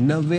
90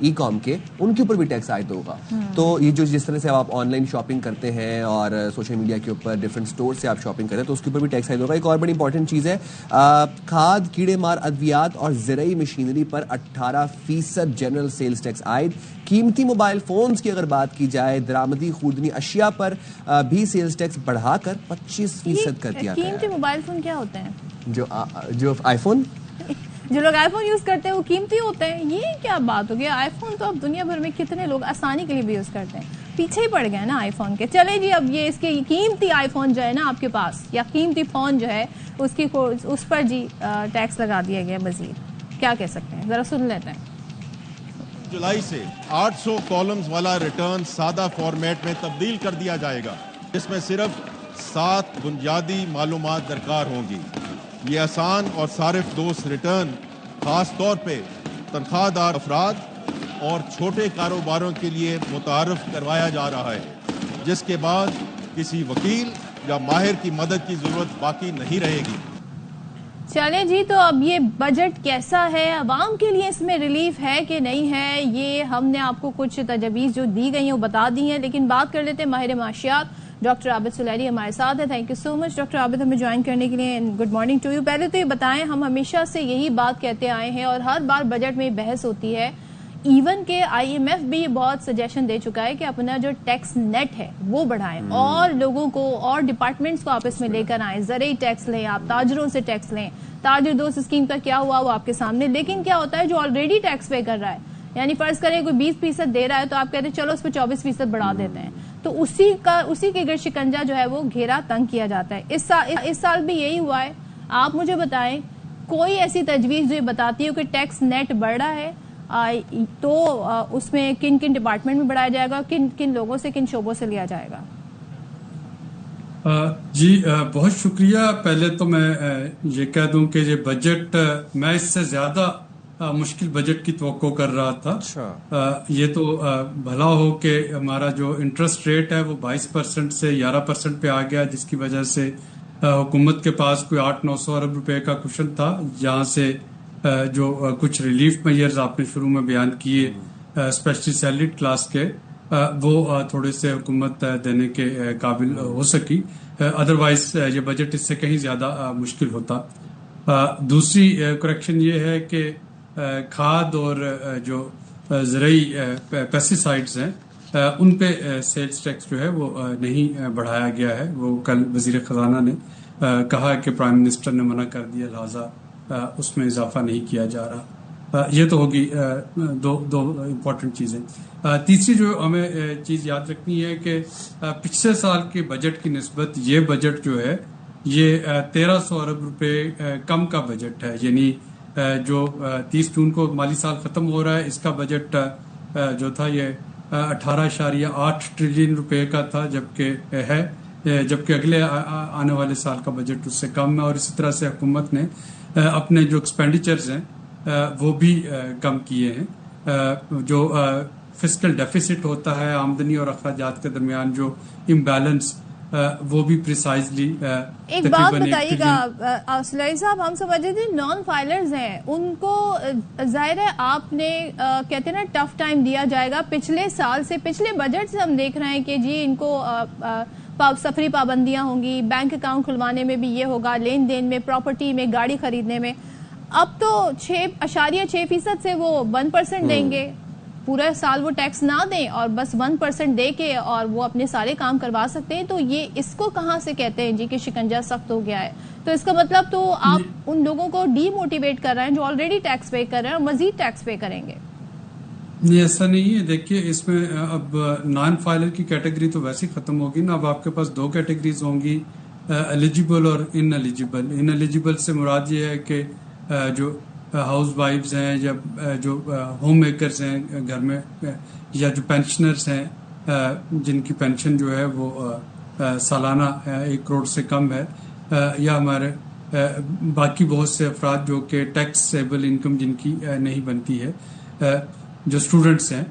ای کام کے, ان کے اوپر بھی ٹیکس عائد ہوگا. تو یہ جو جس طرح سے آپ آن لائن شاپنگ کرتے ہیں اور سوشل میڈیا کے اوپر ڈفرینٹ اسٹور سے آپ شاپنگ کرتے ہیں تو اس کے اوپر بھی ٹیکس عائد ہوگا. ایک اور بڑی امپورٹنٹ چیز ہے, کھاد, کیڑے مار ادویات اور زرعی مشینری پر 18% جنرل سیلز ٹیکس عائد. قیمتی موبائل فونز کی اگر بات کی جائے, درآمدی خوردنی اشیاء پر بھی سیلز ٹیکس بڑھا کر 25% کر دیا گیا. قیمتی موبائل فون کیا ہوتے ہیں؟ جو آئی فون, جو لوگ آئی فون یوز کرتے ہیں وہ قیمتی ہوتے ہیں. یہ کیا بات ہو گیا؟ آئی فون تو اب دنیا بھر میں کتنے لوگ آسانی کے لیے بھی یوز کرتے ہیں, پیچھے ہی پڑ گئے نا آئی فون کے. چلے جی, اب یہ اس کے قیمتی آئی فون جو ہے نا آپ کے پاس, یا قیمتی فون جو ہے اس پر جی ٹیکس لگا دیا گیا مزید. کیا کہہ سکتے ہیں, ذرا سن لیتے ہیں. جولائی سے 800 کالمز والا ریٹرن سادہ فارمیٹ میں تبدیل کر دیا جائے گا, جس میں صرف 7 بنیادی معلومات درکار ہوں گی. یہ آسان اور صارف دوست ریٹرن خاص طور پہ تنخواہ دار افراد اور چھوٹے کاروباروں کے لیے متعارف کروایا جا رہا ہے, جس کے بعد کسی وکیل یا ماہر کی مدد کی ضرورت باقی نہیں رہے گی. چلیں جی, تو اب یہ بجٹ کیسا ہے, عوام کے لیے اس میں ریلیف ہے کہ نہیں ہے, یہ ہم نے آپ کو کچھ تجاویز جو دی گئی ہیں وہ بتا دی ہیں. لیکن بات کر لیتے ہیں ماہر معاشیات ڈاکٹر عابد سلیری ہمارے ساتھ ہے. Thank you so much doctor Abid ہمیں جوائن کرنے کے لیے. Good morning to you. پہلے تو یہ بتائیں, ہم ہمیشہ سے یہی بات کہتے آئے ہیں اور ہر بار بجٹ میں بحث ہوتی ہے, ایون کہ آئی ایم ایف بھی بہت سجیشن دے چکا ہے کہ اپنا جو ٹیکس نیٹ ہے وہ بڑھائیں اور لوگوں کو اور ڈپارٹمنٹس کو آپس میں لے کر آئیں. زرعی ٹیکس لیں, آپ تاجروں سے ٹیکس لیں. تاجر دوست اسکیم کا کیا ہوا وہ آپ کے سامنے. لیکن کیا ہوتا ہے, جو آلریڈی ٹیکس پے کر رہا ہے, یعنی فرض کریں کوئی 20% دے رہا ہے تو آپ کہتے ہیں چلو اس پہ 24% بڑھا دیتے ہیں, تو اسی کے گرد شکنجا جو ہے وہ گھیرا تنگ کیا جاتا ہے. اس سال بھی یہی ہوا ہے. آپ مجھے بتائیں کوئی ایسی تجویز جو یہ بتاتی ہو کہ ٹیکس نیٹ بڑھ رہا ہے تو اس میں کن کن ڈپارٹمنٹ میں بڑھایا جائے گا, کن کن لوگوں سے, کن شعبوں سے لیا جائے گا؟ جی بہت شکریہ. پہلے تو میں یہ کہہ دوں کہ یہ بجٹ میں اس سے زیادہ مشکل بجٹ کی توقع کر رہا تھا. یہ تو بھلا ہو کہ ہمارا جو انٹرسٹ ریٹ ہے وہ 22% سے 11% پہ آ گیا, جس کی وجہ سے حکومت کے پاس کوئی 800-900 ارب روپے کا کشن تھا, جہاں سے جو کچھ ریلیف میئرز آپ نے شروع میں بیان کیے اسپیشلی سیلریڈ کلاس کے, وہ تھوڑے سے حکومت دینے کے قابل ہو سکی. ادروائز یہ بجٹ اس سے کہیں زیادہ مشکل ہوتا. دوسری کریکشن یہ ہے کہ کھاد اور جو زرعی پیسٹیسائڈز ہیں ان پہ سیلز ٹیکس جو ہے وہ نہیں بڑھایا گیا ہے. وہ کل وزیر خزانہ نے کہا کہ پرائم منسٹر نے منع کر دیا, لہٰذا اس میں اضافہ نہیں کیا جا رہا. یہ تو ہوگی دو امپورٹنٹ چیزیں. تیسری جو ہمیں چیز یاد رکھنی ہے کہ پچھلے سال کے بجٹ کی نسبت یہ بجٹ جو ہے یہ 1300 ارب روپے کم کا بجٹ ہے. یعنی جو 30 جون کو مالی سال ختم ہو رہا ہے, اس کا بجٹ جو تھا یہ 18.8 ٹریلین روپے کا تھا, جبکہ اگلے آنے والے سال کا بجٹ اس سے کم ہے. اور اسی طرح سے حکومت نے اپنے جو ایکسپینڈیچرز ہیں وہ بھی کم کیے ہیں. جو فسکل ڈیفیسٹ ہوتا ہے, آمدنی اور اخراجات کے درمیان جو امبیلنس, وہ بھی پریسائزلی. ایک بات بتائیے گا سلیری صاحب, ہم سمجھے تھے نان فائلرز ہیں ان کو ظاہر ہے آپ نے کہتے ہیں نا ٹف ٹائم دیا جائے گا. پچھلے سال سے, پچھلے بجٹ سے ہم دیکھ رہے ہیں کہ جی ان کو سفری پابندیاں ہوں گی, بینک اکاؤنٹ کھلوانے میں بھی یہ ہوگا, لین دین میں, پراپرٹی میں, گاڑی خریدنے میں. اب تو 6.6% سے وہ 1% دیں گے. پورا سال وہ ٹیکس نہ دیں اور بس 1% دے کے اور وہ اپنے سارے کام کروا سکتے ہیں. تو یہ اس کو کہاں سے کہتے ہیں جی کہ شکنجا سخت ہو گیا ہے؟ تو اس کا مطلب تو آپ ان لوگوں کو ڈی موٹیویٹ کر رہے ہیں جو آلریڈی ٹیکس پے کر رہے ہیں اور مزید ٹیکس پے کریں گے. نہیں, ایسا نہیں ہے. دیکھیے اس میں اب نان فائلر کی کیٹیگری تو ویسے ہی ختم ہوگی نا. اب آپ کے پاس 2 کیٹیگریز ہوں گی, ایلیجیبل اور ان ایلیجیبل. ان ایلیجیبل سے مراد یہ ہے کہ جو ہاؤس وائفز ہیں یا جو ہوم میکرز ہیں گھر میں, یا جو پینشنرز ہیں جن کی پینشن جو ہے وہ سالانہ 1 کروڑ سے کم ہے, یا ہمارے باقی بہت سے افراد جو کہ ٹیکسیبل انکم جن کی نہیں بنتی ہے, جو اسٹوڈنٹس ہیں.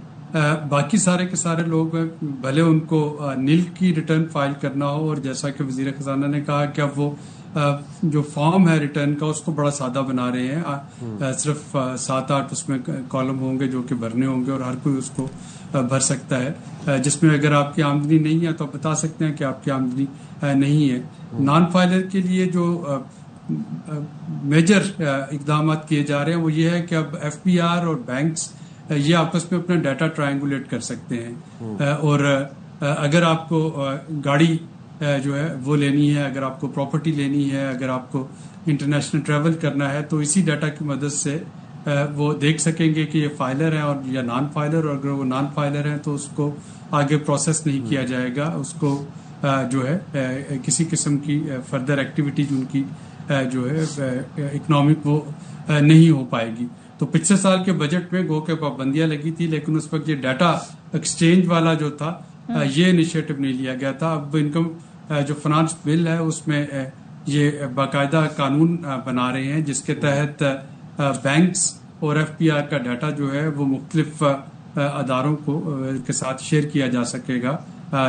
باقی سارے کے سارے لوگ بھلے ان کو نیل کی ریٹرن فائل کرنا ہو, اور جیسا کہ وزیر خزانہ نے کہا کہ اب وہ جو فارم ہے ریٹرن کا اس کو بڑا سادہ بنا رہے ہیں. صرف 7-8 اس میں کالم ہوں گے جو کہ بھرنے ہوں گے اور ہر کوئی اس کو بھر سکتا ہے. جس میں اگر آپ کی آمدنی نہیں ہے تو آپ بتا سکتے ہیں کہ آپ کی آمدنی نہیں ہے. نان فائلر کے لیے جو میجر اقدامات کیے جا رہے ہیں وہ یہ ہے کہ اب FBR اور بینکس یہ آپس میں اپنا ڈیٹا ٹرائنگولیٹ کر سکتے ہیں. اور اگر آپ کو گاڑی جو ہے وہ لینی ہے, اگر آپ کو پراپرٹی لینی ہے, اگر آپ کو انٹرنیشنل ٹریول کرنا ہے تو اسی ڈیٹا کی مدد سے وہ دیکھ سکیں گے کہ یہ فائلر ہیں اور یا نان فائلر, اور اگر وہ نان فائلر ہیں تو اس کو آگے پروسیس نہیں کیا جائے گا, اس کو جو ہے کسی قسم کی فردر ایکٹیویٹی جو ان کی جو ہے اکنامک وہ نہیں ہو پائے گی. تو پچھلے سال کے بجٹ میں گو کہ پابندیاں لگی تھی لیکن اس وقت یہ ڈیٹا ایکسچینج والا جو تھا یہ انیشیٹو نہیں لیا گیا تھا. اب انکم جو فنانس بل ہے اس میں یہ باقاعدہ قانون بنا رہے ہیں جس کے تحت بینکس اور FBR کا ڈیٹا جو ہے وہ مختلف اداروں کو کے ساتھ شیئر کیا جا سکے گا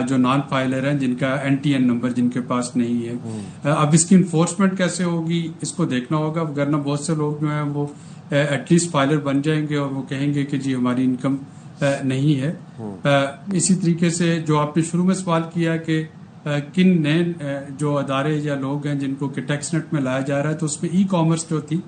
جو نان فائلر ہیں, جن کا NTN نمبر جن کے پاس نہیں ہے. اب اس کی انفورسمنٹ کیسے ہوگی اس کو دیکھنا ہوگا, ورنہ بہت سے لوگ جو ہیں وہ ایٹ لیسٹ فائلر بن جائیں گے اور وہ کہیں گے کہ جی ہماری انکم نہیں ہے. اسی طریقے سے جو آپ نے شروع میں سوال کیا کہ کن نئے جو ادارے یا لوگ ہیں جن کو کہ ٹیکس نیٹ میں لایا جا رہا ہے, تو اس میں ای کامرس جو تھی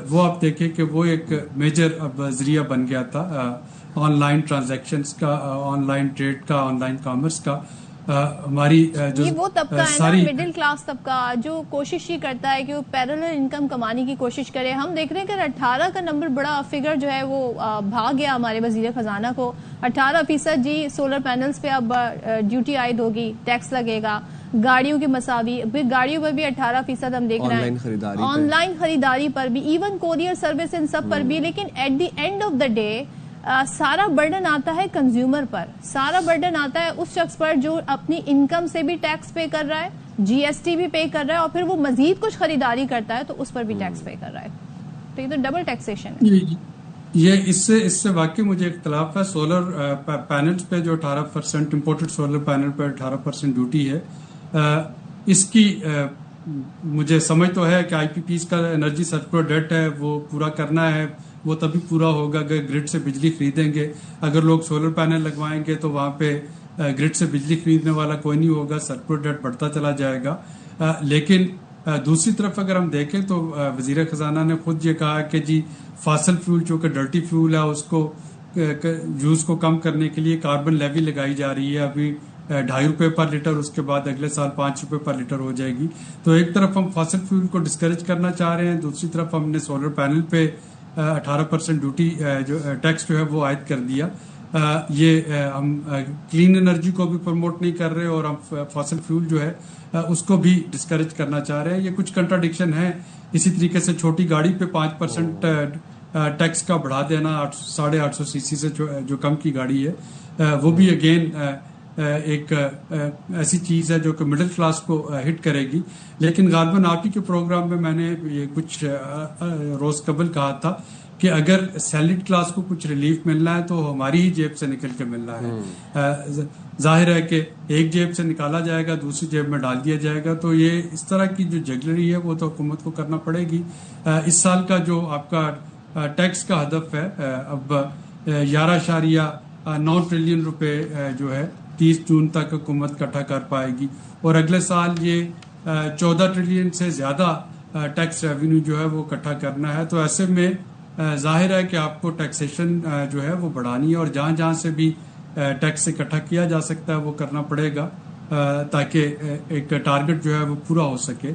وہ آپ دیکھیں کہ وہ ایک میجر اب ذریعہ بن گیا تھا آن لائن ٹرانزیکشنز کا, آن لائن ٹریڈ کا, آن لائن کامرس کا. ہماری یہ وہ طبقہ ہے نا, مڈل کلاس طبقہ جو کوشش ہی کرتا ہے کہ وہ پیرلل انکم کمانے کی کوشش کرے. ہم دیکھ رہے ہیں کہ 18 کا نمبر بڑا فگر جو ہے وہ بھاگ گیا ہمارے وزیر خزانہ کو. 18% جی سولر پینلز پہ اب ڈیوٹی عائد ہوگی, ٹیکس لگے گا. گاڑیوں کی مساوی, گاڑیوں پر بھی 18% ہم دیکھ رہے ہیں, آن لائن خریداری پر بھی, ایون کوریئر سروس ان سب پر بھی. لیکن at the end of the day سارا برڈن آتا ہے کنزیومر پر, سارا برڈن آتا ہے اس شخص پر جو اپنی انکم سے بھی ٹیکس پے کر رہا ہے, GST بھی پے کر رہا ہے, اور پھر وہ مزید کچھ خریداری کرتا ہے تو اس پر بھی ٹیکس پے کر رہا ہے. تو یہ تو ڈبل ٹیکسیشن ہے. یہ اس سے واقعی مجھے اختلاف ہے. سولر پینلز پہ جو 18% امپورٹڈ سولر پینل پہ 18% ڈیوٹی ہے, اس کی مجھے سمجھ تو ہے کہ IPPs کا انرجی سرکولر ڈیٹ ہے وہ پورا کرنا ہے. وہ تبھی پورا ہوگا اگر گرڈ سے بجلی خریدیں گے. اگر لوگ سولر پینل لگوائیں گے تو وہاں پہ گرڈ سے بجلی خریدنے والا کوئی نہیں ہوگا, سرکولر ڈیٹ بڑھتا چلا جائے گا. لیکن دوسری طرف اگر ہم دیکھیں تو وزیر خزانہ نے خود یہ کہا کہ جی فاسل فیول جو کہ ڈرٹی فیول ہے اس کو یوز کو کم کرنے کے لیے کاربن لیوی لگائی جا رہی ہے. ابھی 2.5 روپے پر لیٹر, اس کے بعد اگلے سال 5 روپے پر لیٹر ہو جائے گی. تو ایک طرف ہم فاسل فیول کو ڈسکریج کرنا چاہ رہے ہیں, دوسری طرف ہم نے سولر پینل پہ 18% ڈیوٹی جو ٹیکس جو ہے وہ عائد کر دیا. یہ ہم کلین انرجی کو بھی پروموٹ نہیں کر رہے اور ہم فاسل فیول جو ہے اس کو بھی ڈسکریج کرنا چاہ رہے ہیں. یہ کچھ کنٹراڈکشن ہے. اسی طریقے سے چھوٹی گاڑی پہ 5% ٹیکس کا بڑھا دینا 850 cc سے جو کم کی گاڑی ہے وہ بھی اگین ایک ایسی چیز ہے جو کہ مڈل کلاس کو ہٹ کرے گی. لیکن غالباً آپ ہی کے پروگرام میں نے یہ کچھ روز قبل کہا تھا کہ اگر سیلڈ کلاس کو کچھ ریلیف ملنا ہے تو ہماری ہی جیب سے نکل کے ملنا ہے. ظاہر ہے کہ ایک جیب سے نکالا جائے گا دوسری جیب میں ڈال دیا جائے گا, تو یہ اس طرح کی جو جگلری ہے وہ تو حکومت کو کرنا پڑے گی. اس سال کا جو آپ کا ٹیکس کا ہدف ہے اب 11.9 ٹریلین روپے جو ہے 30 جون تک حکومت اکٹھا کر پائے گی, اور اگلے سال یہ 14 ٹریلین سے زیادہ ٹیکس ریونیو جو ہے وہ اکٹھا کرنا ہے. تو ایسے میں ظاہر ہے کہ آپ کو ٹیکسیشن جو ہے وہ بڑھانی ہے, اور جہاں جہاں سے بھی ٹیکس اکٹھا کیا جا سکتا ہے وہ کرنا پڑے گا تاکہ ایک ٹارگٹ جو ہے وہ پورا ہو سکے.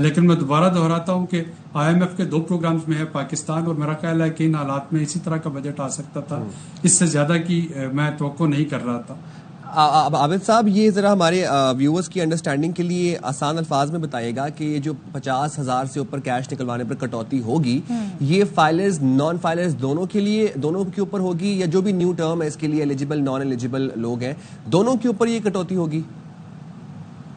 لیکن میں دوبارہ دہراتا ہوں کہ IMF کے 2 پروگرامز میں ہے پاکستان, اور میرا خیال ہے کہ ان حالات میں اسی طرح کا بجٹ آ سکتا تھا, اس سے زیادہ کی میں توقع نہیں کر رہا تھا. عابد صاحب یہ ذرا ہمارے ویورز کی انڈرسٹینڈنگ کے لیے آسان الفاظ میں بتائیے گا کہ یہ جو 50,000 سے اوپر کیش نکلوانے پر کٹوتی ہوگی یہ فائلرز نان فائلرز دونوں کے اوپر ہوگی, یا جو بھی نیو ٹرم ہے اس کے لیے ایلیجیبل نان ایلیجیبل لوگ ہیں دونوں کے اوپر یہ کٹوتی ہوگی؟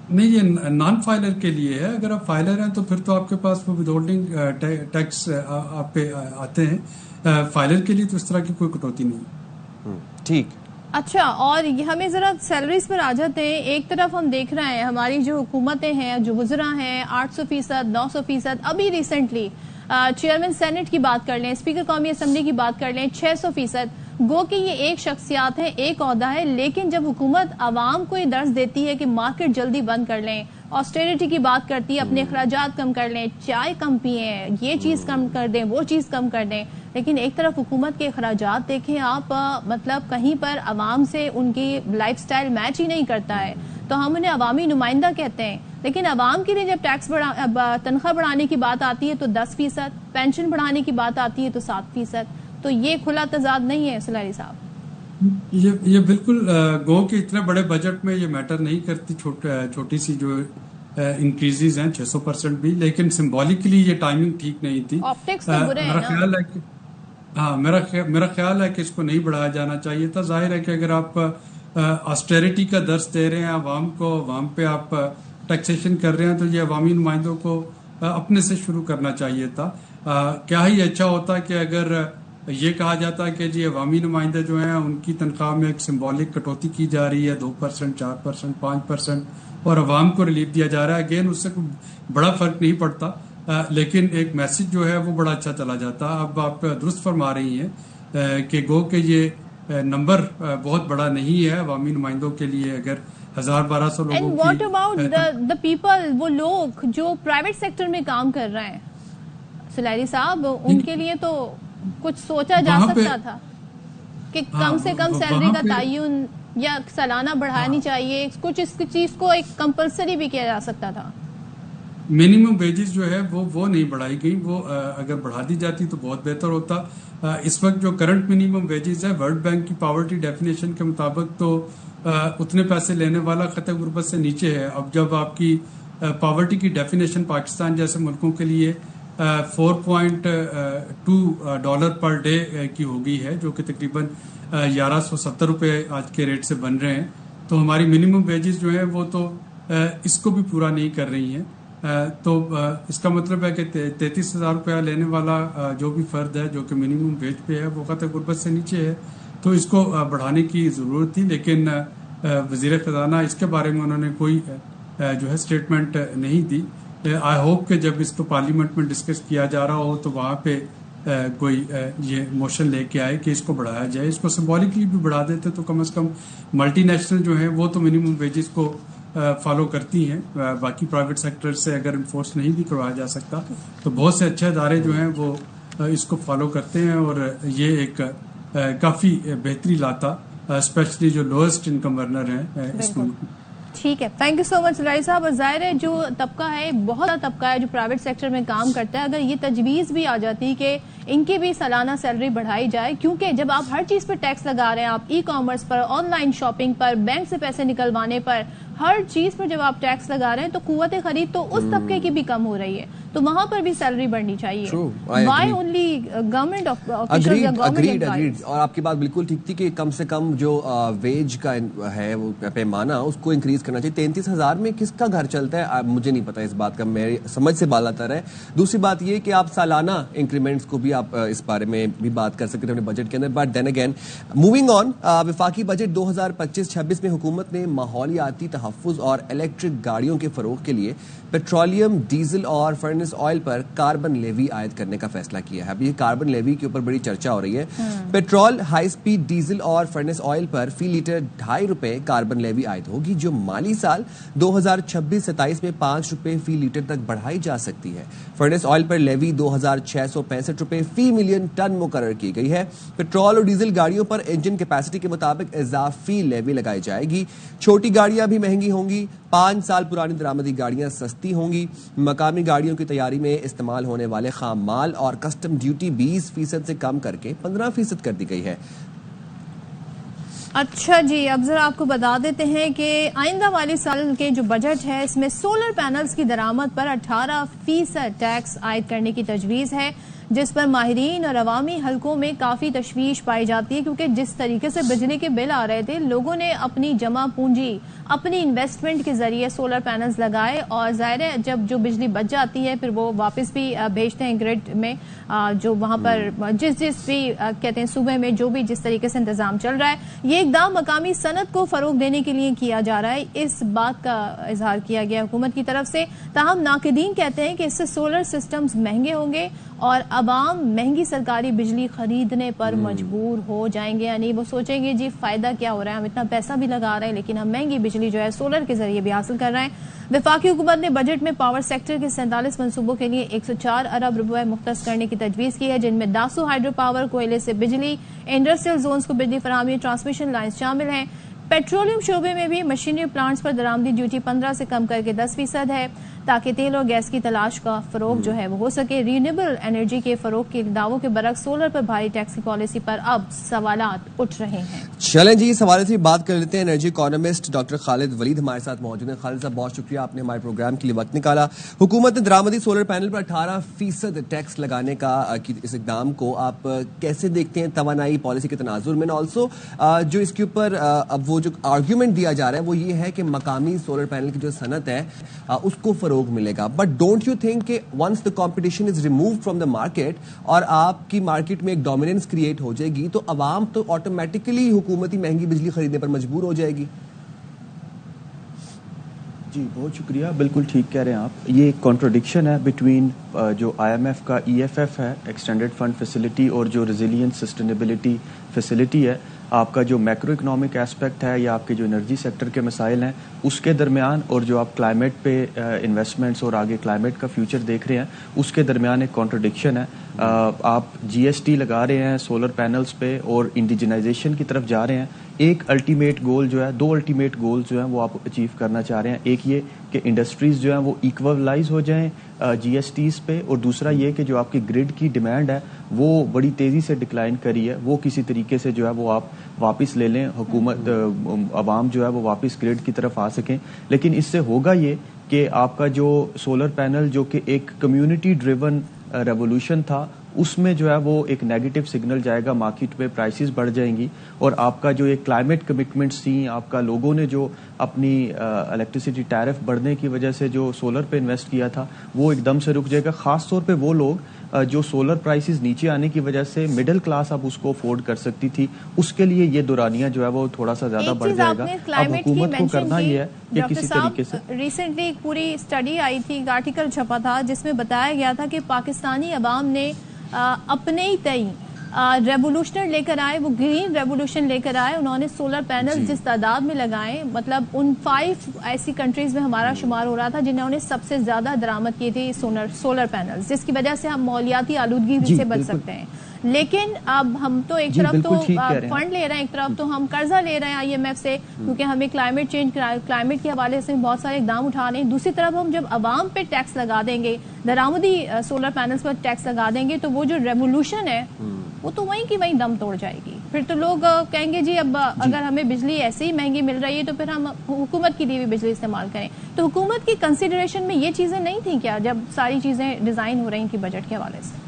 نہیں, یہ نان فائلر کے لیے ہے. اگر آپ فائلر ہیں تو پھر تو آپ کے پاس وہ ود ہولڈنگ ٹیکس آپ پہ آتے ہیں. فائلر کے لیے تو اس طرح کی کوئی کٹوتی نہیں. ٹھیک. اچھا، اور ہمیں ذرا سیلریز پر آ جاتے ہیں. ایک طرف ہم دیکھ رہے ہیں ہماری جو حکومتیں ہیں جو گزرا ہیں 800%، 900%، ابھی ریسنٹلی چیئرمین سینٹ کی بات کر لیں، اسپیکر قومی اسمبلی کی بات کر لیں 600%. گو کہ یہ ایک شخصیات ہیں، ایک عہدہ ہے، لیکن جب حکومت عوام کو یہ درس دیتی ہے کہ مارکیٹ جلدی بند کر لیں، آسٹیریٹی کی بات کرتی ہے، اپنے اخراجات کم کر لیں، چائے کم پئیں، یہ چیز کم کر دیں، وہ چیز کم کر دیں، لیکن ایک طرف حکومت کے اخراجات دیکھیں آپ، مطلب کہیں پر عوام سے ان کی لائف سٹائل میچ ہی نہیں کرتا ہے. تو ہم انہیں عوامی نمائندہ کہتے ہیں، لیکن عوام کے لیے جب ٹیکس تنخواہ بڑھانے کی بات آتی ہے تو 10%، پینشن بڑھانے کی بات آتی ہے تو 7%. تو یہ کھلا تضاد نہیں ہے سلاری صاحب؟ یہ بالکل گو کہ اتنے بڑے بجٹ میں یہ میٹر نہیں کرتی چھوٹی سی جو انکریزز ہیں 600% بھی، لیکن سمبولکلی یہ ٹائمنگ ٹھیک نہیں تھی. آپٹکس تو برے ہیں میرا خیال ہے کہ میرا خیال ہے کہ اس کو نہیں بڑھایا جانا چاہیے تھا. ظاہر ہے کہ اگر آپ آسٹیریٹی کا درس دے رہے ہیں عوام کو، عوام پہ آپ ٹیکسیشن کر رہے ہیں، تو یہ عوامی نمائندوں کو اپنے سے شروع کرنا چاہیے تھا. کیا ہی اچھا ہوتا کہ اگر یہ کہا جاتا کہ جی عوامی نمائندے جو ہیں ان کی تنخواہ میں ایک سمبولک کٹوتی کی جا رہی ہے 2%، 4%، 5%، اور عوام کو ریلیف دیا جا رہا ہے. اگین اس سے کوئی بڑا فرق نہیں پڑتا، لیکن ایک میسج جو ہے وہ بڑا اچھا چلا جاتا. اب آپ درست فرما رہی ہیں کہ گو کہ یہ نمبر بہت بڑا نہیں ہے عوامی نمائندوں کے لیے. اگر 1200 لوگوں and what about the people، وہ لوگ جو پرائیویٹ سیکٹر میں کام کر رہے ہیں سلاری صاحب، ان کے لیے تو کچھ سوچا جا سکتا تھا کہ کم سے کم سیلری کا تعین یا سالانہ بڑھانی چاہیے، کچھ اس چیز کو ایک کمپلسری بھی کیا جا سکتا تھا. منیمم ویجز جو ہے وہ نہیں بڑھائی گئی. وہ اگر بڑھا دی جاتی تو بہت بہتر ہوتا. اس وقت جو کرنٹ منیمم ویجز ہے ورلڈ بینک کی پاورٹی ڈیفینیشن کے مطابق تو اتنے پیسے لینے والا خطہ غربت سے نیچے ہے. اب جب آپ کی پاورٹی کی ڈیفینیشن پاکستان جیسے ملکوں کے لیے $4.2 پر ڈے کی ہو گئی ہے، جو کہ تقریباً 1170 روپے آج کے ریٹ سے بن رہے ہیں، تو ہماری منیمم ویجز جو ہیں وہ تو اس کو بھی پورا نہیں کر رہی ہیں. تو اس کا مطلب ہے کہ 33,000 روپیہ لینے والا جو بھی فرد ہے جو کہ منیمم ویج پہ ہے وہ خطہ غربت سے نیچے ہے. تو اس کو بڑھانے کی ضرورت تھی، لیکن وزیر خزانہ اس کے بارے میں انہوں نے کوئی جو ہے اسٹیٹمنٹ نہیں دی. آئی ہوپ کہ جب اس کو پارلیمنٹ میں ڈسکس کیا جا رہا ہو تو وہاں پہ کوئی یہ موشن لے کے آئے کہ اس کو بڑھایا جائے. اس کو سمبولکلی بھی بڑھا دیتے تو کم از کم ملٹی نیشنل جو ہیں وہ تو منیمم ویجز کو فالو کرتی ہیں. باقی پرائیویٹ سیکٹر سے اگر انفورس نہیں بھی کروایا جا سکتا تو بہت سے اچھے ادارے جو ہیں وہ اس کو فالو کرتے ہیں، اور یہ ایک کافی بہتری لاتا اسپیشلی جو لوئسٹ انکم ارنر ہیں اس ملک میں. ٹھیک ہے، تھینک یو سو مچ سلاری صاحب. اور ظاہر ہے جو طبقہ ہے بہت بڑا طبقہ ہے جو پرائیویٹ سیکٹر میں کام کرتا ہے، اگر یہ تجویز بھی آ جاتی کہ ان کی بھی سالانہ سیلری بڑھائی جائے، کیونکہ جب آپ ہر چیز پر ٹیکس لگا رہے ہیں، آپ e commerce per, on line shopping per, bank سے پیسے نکلوانے پر، ہر چیز پر جب آپ ٹیکس لگا رہے ہیں تو قوت خرید تو اس طبقے کی بھی کم ہو رہی ہے، تو وہاں پر بھی سیلری بڑھنی چاہیے. وائی اونلی گورنمنٹ آفیشلز یا گورنمنٹ امپلائیز؟ اور آپ کی بات بالکل ٹھیک تھی کہ کم سے کم جو ویج کا ہے وہ پیمانہ اس کو انکریز کرنا چاہیے. 33,000 میں کس کا گھر چلتا ہے مجھے نہیں پتا اس بات کا، میری سمجھ سے بالا تر ہے. دوسری بات یہ کہ آپ سالانہ انکریمنٹس کو بھی آپ اس بارے میں بھی بات کر سکتے ہیں اپنے بجٹ کے اندر. But then again moving on, وفاقی بجٹ 2025-26 میں حکومت نے ماحولیاتی تحفظ اور الیکٹرک گاڑیوں کے فروغ کے لیے پیٹرولیم، ڈیزل اور فرنس آئل پر کاربن لیوی عائد کرنے کا فیصلہ کیا ہے. اب یہ کاربن لیوی کے اوپر بڑی چرچا ہو رہی ہے. پیٹرول، ہائی سپیڈ ڈیزل اور فرنس آئل پر فی لیٹر 2.5 روپے کاربن لیوی عائد ہوگی، جو مالی سال 2026-27 میں 5 روپے فی لیٹر تک بڑھائی جا سکتی ہے. فرنس آئل پر لیوی 2,665 روپے فی ملین ٹن مقرر کی گئی ہے. پیٹرول اور ڈیزل گاڑیوں پر انجن کیپیسٹی کے مطابق اضافی لیوی لگائی جائے گی. چھوٹی گاڑیاں بھی مہنگی ہوں گی، 5 سال پرانی درآمدی گاڑیاں سستی ہوں گی. مقامی گاڑیوں کی تیاری میں استعمال ہونے والے خام مال اور کسٹم ڈیوٹی 20% سے کم کر کے 15% کر دی گئی ہے. اچھا جی، اب ذرا آپ کو بتا دیتے ہیں کہ آئندہ والی سال کے جو بجٹ ہے اس میں سولر پینلز کی درآمد پر 18% ٹیکس عائد کرنے کی تجویز ہے. جس پر ماہرین اور عوامی حلقوں میں کافی تشویش پائی جاتی ہے، کیونکہ جس طریقے سے بجلی کے بل آ رہے تھے، لوگوں نے اپنی جمع پونجی اپنی انویسٹمنٹ کے ذریعے سولر پینلز لگائے، اور ظاہر ہے جب جو بجلی بچ جاتی ہے پھر وہ واپس بھی بھیجتے ہیں گریڈ میں، جو وہاں پر جس بھی کہتے ہیں صوبے میں جو بھی جس طریقے سے انتظام چل رہا ہے، یہ اقدام مقامی صنعت کو فروغ دینے کے لیے کیا جا رہا ہے، اس بات کا اظہار کیا گیا حکومت کی طرف سے۔ تاہم ناقدین کہتے ہیں کہ اس سے سولر سسٹمز مہنگے ہوں گے اور عوام مہنگی سرکاری بجلی خریدنے پر مجبور ہو جائیں گے، یعنی وہ سوچیں گے جی فائدہ کیا ہو رہا ہے، ہم اتنا پیسہ بھی لگا رہے ہیں لیکن ہم مہنگی بجلی جو ہے سولر کے ذریعے بھی حاصل کر رہے ہیں۔ وفاقی حکومت نے بجٹ میں پاور سیکٹر کے 47 منصوبوں کے لیے 104 ارب روپے مختص کرنے کی تجویز کی ہے، جن میں داسو ہائیڈرو پاور، کوئلے سے بجلی، انڈسٹریل زونز کو بجلی فراہمی، ٹرانسمیشن لائنز شامل ہیں۔ پیٹرولیم شعبے میں بھی مشینری پلانٹس پر درآمدی ڈیوٹی 15 سے کم کر کے 10% ہے، تاکہ تیل اور گیس کی تلاش کا فروغ جو ہے وہ ہو سکے۔ رینیویبل انرجی کے فروغ کے دعووں کے برعکس سولر پر بھاری ٹیکس کی پالیسی پر اب سوالات اٹھ رہے ہیں۔ چلیں جی، اس حوالے سے بات کر لیتے ہیں۔ انرجی اکانومسٹ ڈاکٹر خالد ولید ہمارے ساتھ موجود ہیں۔ خالد صاحب بہت شکریہ، آپ نے ہمارے پروگرام کے لیے وقت نکالا۔ حکومت نے درآمدی سولر پینل پر 18% ٹیکس لگانے کا اس اقدام کو آپ کیسے دیکھتے ہیں توانائی پالیسی کے تناظر میں؟ آلسو جو اس کے اوپر اب وہ جو آرگیومنٹ دیا جا رہا ہے وہ یہ ہے کہ مقامی سولر پینل کی جو صنعت ہے اس کو فروغ ملے گا، بٹ ڈونٹ یو تھنک کہ once the competition is removed from the market اور آپ کی مارکیٹ میں ایک ڈومیننس کریٹ ہو جائے گی تو عوام تو آٹومیٹکلی حکومتی مہنگی بجلی خریدنے پر مجبور ہو جائے گی؟ جی بہت شکریہ، بالکل ٹھیک کہہ رہے ہیں آپ۔ یہ ایک کانٹرڈکشن ہے بٹوین جو آئی ایم ایف کا ای ایف ایف ہے، ایکسٹینڈڈ فنڈ فیسلٹی، اور جو ریزیلینس سسٹینیبلٹی فیسلٹی ہے۔ آپ کا جو میکرو اکنامک ایسپیکٹ ہے یا آپ کے جو انرجی سیکٹر کے مسائل ہیں اس کے درمیان، اور جو آپ کلائمیٹ پہ انویسٹمنٹس اور آگے کلائمیٹ کا فیوچر دیکھ رہے ہیں اس کے درمیان ایک کانٹرڈکشن ہے۔ آپ جی ایس ٹی لگا رہے ہیں سولر پینلز پہ اور انڈیجنائزیشن کی طرف جا رہے ہیں۔ ایک الٹیمیٹ گول جو ہے، دو الٹیمیٹ گولز جو ہیں وہ آپ اچیو کرنا چاہ رہے ہیں۔ ایک یہ کہ انڈسٹریز جو ہیں وہ ایکولائز ہو جائیں جی ایس ٹیز پہ، اور دوسرا یہ کہ جو آپ کی گریڈ کی ڈیمانڈ ہے وہ بڑی تیزی سے ڈکلائن کری ہے، وہ کسی طریقے سے جو ہے وہ آپ واپس لے لیں، حکومت عوام جو ہے وہ واپس گریڈ کی طرف آ سکیں۔ لیکن اس سے ہوگا یہ کہ آپ کا جو سولر پینل جو کہ ایک کمیونٹی ڈریون ریولوشن تھا، اس میں جو ہے وہ ایک نیگیٹو سگنل جائے گا، مارکیٹ میں پرائسز بڑھ جائیں گی، اور آپ کا جو ایک کلائمیٹ کمٹمنٹس تھیں، آپ کا لوگوں نے جو اپنی الیکٹریسٹی ٹیرف بڑھنے کی وجہ سے جو سولر پہ انویسٹ کیا تھا وہ ایک دم سے رک جائے گا۔ خاص طور پہ وہ لوگ جو سولر پرائسز نیچے آنے کی وجہ سے مڈل کلاس اب اس کو افورڈ کر سکتی تھی، اس کے لیے یہ دورانیہ جو ہے وہ تھوڑا سا زیادہ بڑھ جائے گا۔ اب حکومت کو کرنا یہ ہے کہ کسی طریقے سے ریسنٹلی ایک پوری اسٹڈی آئی تھی، ایک آرٹیکل چھپا تھا جس میں بتایا گیا تھا کہ پاکستانی عوام نے اپنے ہی تئیں ریولوشنر لے کر آئے، وہ گرین ریولوشن لے کر آئے، انہوں نے سولر پینل جس تعداد میں لگائے، مطلب ان 5 ایسی کنٹریز میں ہمارا شمار ہو رہا تھا جنہوں نے سب سے زیادہ درآمد کی تھی سولر پینل، جس کی وجہ سے ہم ماحولیاتی آلودگی سے بچ سکتے ہیں۔ لیکن اب ہم تو ایک طرف تو فنڈ لے رہے ہیں، ایک طرف تو ہم قرضہ لے رہے ہیں آئی ایم ایف سے، کیونکہ ہمیں کلائمیٹ چینج، کلائمیٹ کے حوالے سے بہت سارے اقدام اٹھا رہے ہیں۔ دوسری طرف ہم جب عوام پہ ٹیکس لگا دیں گے، درآمدی سولر پینلز پر ٹیکس لگا دیں گے، تو وہ جو ریولوشن ہے وہ تو وہیں کی وہیں دم توڑ جائے گی۔ پھر تو لوگ کہیں گے جی اب اگر ہمیں بجلی ایسے ہی مہنگی مل رہی ہے تو پھر ہم حکومت کی دی ہوئی بجلی استعمال کریں۔ تو حکومت کی کنسیڈریشن میں یہ چیزیں نہیں تھیں کیا جب ساری چیزیں ڈیزائن ہو رہی تھی بجٹ کے حوالے سے؟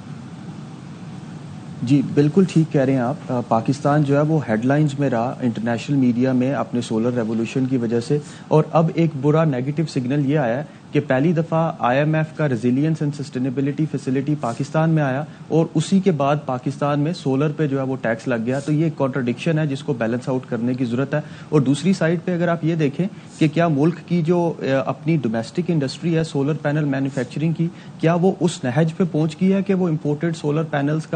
جی بالکل ٹھیک کہہ رہے ہیں آپ۔ پاکستان جو ہے وہ ہیڈ لائنز میں رہا انٹرنیشنل میڈیا میں اپنے سولر ریولوشن کی وجہ سے، اور اب ایک برا نیگیٹو سگنل یہ آیا ہے کہ پہلی دفعہ آئی ایم ایف کا resilience and sustainability facility Pakistan میں آیا، اور اسی کے بعد پاکستان میں سولر پہ جو ہے وہ ٹیکس لگ گیا۔ تو یہ ایک کانٹرڈکشن ہے جس کو بیلنس آؤٹ کرنے کی ضرورت ہے۔ اور دوسری سائڈ پہ اگر آپ یہ دیکھیں کہ کیا ملک کی جو اپنی ڈومیسٹک انڈسٹری ہے سولر پینل مینوفیکچرنگ کی، کیا وہ اس نہج پہ پہنچ گئی ہے کہ وہ امپورٹڈ سولر پینلز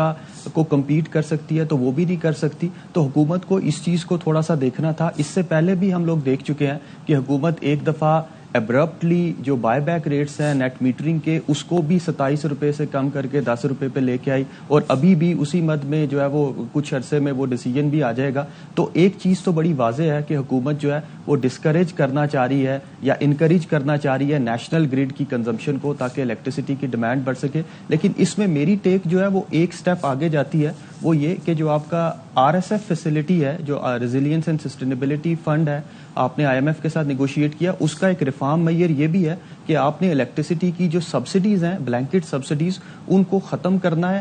کو کمپیٹ کر سکتی ہے؟ تو وہ بھی نہیں کر سکتی۔ تو حکومت کو اس چیز کو تھوڑا سا دیکھنا تھا۔ اس سے پہلے بھی ہم لوگ دیکھ چکے ہیں کہ حکومت ایک دفعہ ابرپٹلی جو بائی بیک ریٹس ہیں نیٹ میٹرنگ کے، اس کو بھی 27 روپے سے کم کر کے 10 روپے پہ لے کے آئی، اور ابھی بھی اسی مد میں جو ہے وہ کچھ عرصے میں وہ ڈیسیجن بھی آ جائے گا۔ تو ایک چیز تو بڑی واضح ہے کہ حکومت جو ہے وہ ڈسکریج کرنا چاہ رہی ہے یا انکریج کرنا چاہ رہی ہے نیشنل گریڈ کی کنزمپشن کو، تاکہ الیکٹریسٹی کی ڈیمانڈ بڑھ سکے۔ لیکن اس میں میری ٹیک جو ہے وہ ایک سٹیپ آگے جاتی ہے، وہ یہ کہ جو آپ کا آر ایس ایف فیسلٹی ہے، جو ریزیلینس اینڈ سسٹینیبلٹی فنڈ ہے، آپ نے آئی ایم ایف کے ساتھ نیگوشیٹ کیا، اس کا ایک ریفارم میئر یہ بھی ہے کہ آپ نے الیکٹریسٹی کی جو سبسڈیز ہیں، بلینکٹ سبسڈیز، ان کو ختم کرنا ہے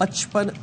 55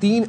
3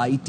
IT,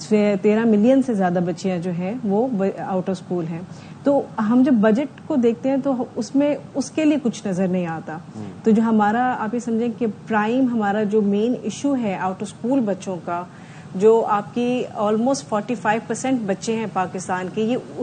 13 ملین سے زیادہ بچیاں جو ہیں وہ آؤٹ آف اسکول ہیں. تو ہم جب بجٹ کو دیکھتے ہیں تو اس میں اس کے لیے کچھ نظر نہیں آتا. تو جو ہمارا آپ یہ سمجھیں کہ پرائم ہمارا جو مین ایشو ہے آؤٹ آف اسکول بچوں کا, جو آپ کی آلموسٹ 45% بچے ہیں پاکستان کے, یہ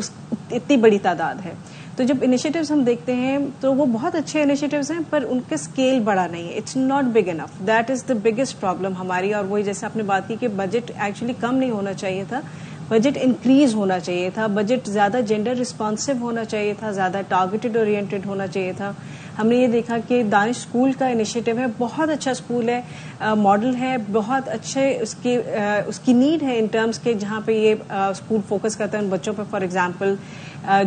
اتنی بڑی تعداد ہے. تو جب انیشیٹوز ہم دیکھتے ہیں تو وہ بہت اچھے انیشیٹوز ہیں, پر ان کا اسکیل بڑا نہیں ہے. It's not big enough. That is the biggest problem ہماری. اور وہی جیسے آپ نے بات کی کہ بجٹ ایکچولی کم نہیں ہونا چاہیے تھا, بجٹ انکریز ہونا چاہیے تھا, بجٹ زیادہ جینڈر رسپانسو ہونا چاہیے تھا, زیادہ ٹارگیٹڈ اورینٹڈ ہونا چاہیے تھا. ہم نے یہ دیکھا کہ دانش اسکول کا انیشیٹو ہے, بہت اچھا اسکول ہے, ماڈل ہے, بہت اچھے اس کی نیڈ ہے ان ٹرمز کے جہاں پہ یہ اسکول فوکس کرتا ہے ان بچوں پہ. فار ایگزامپل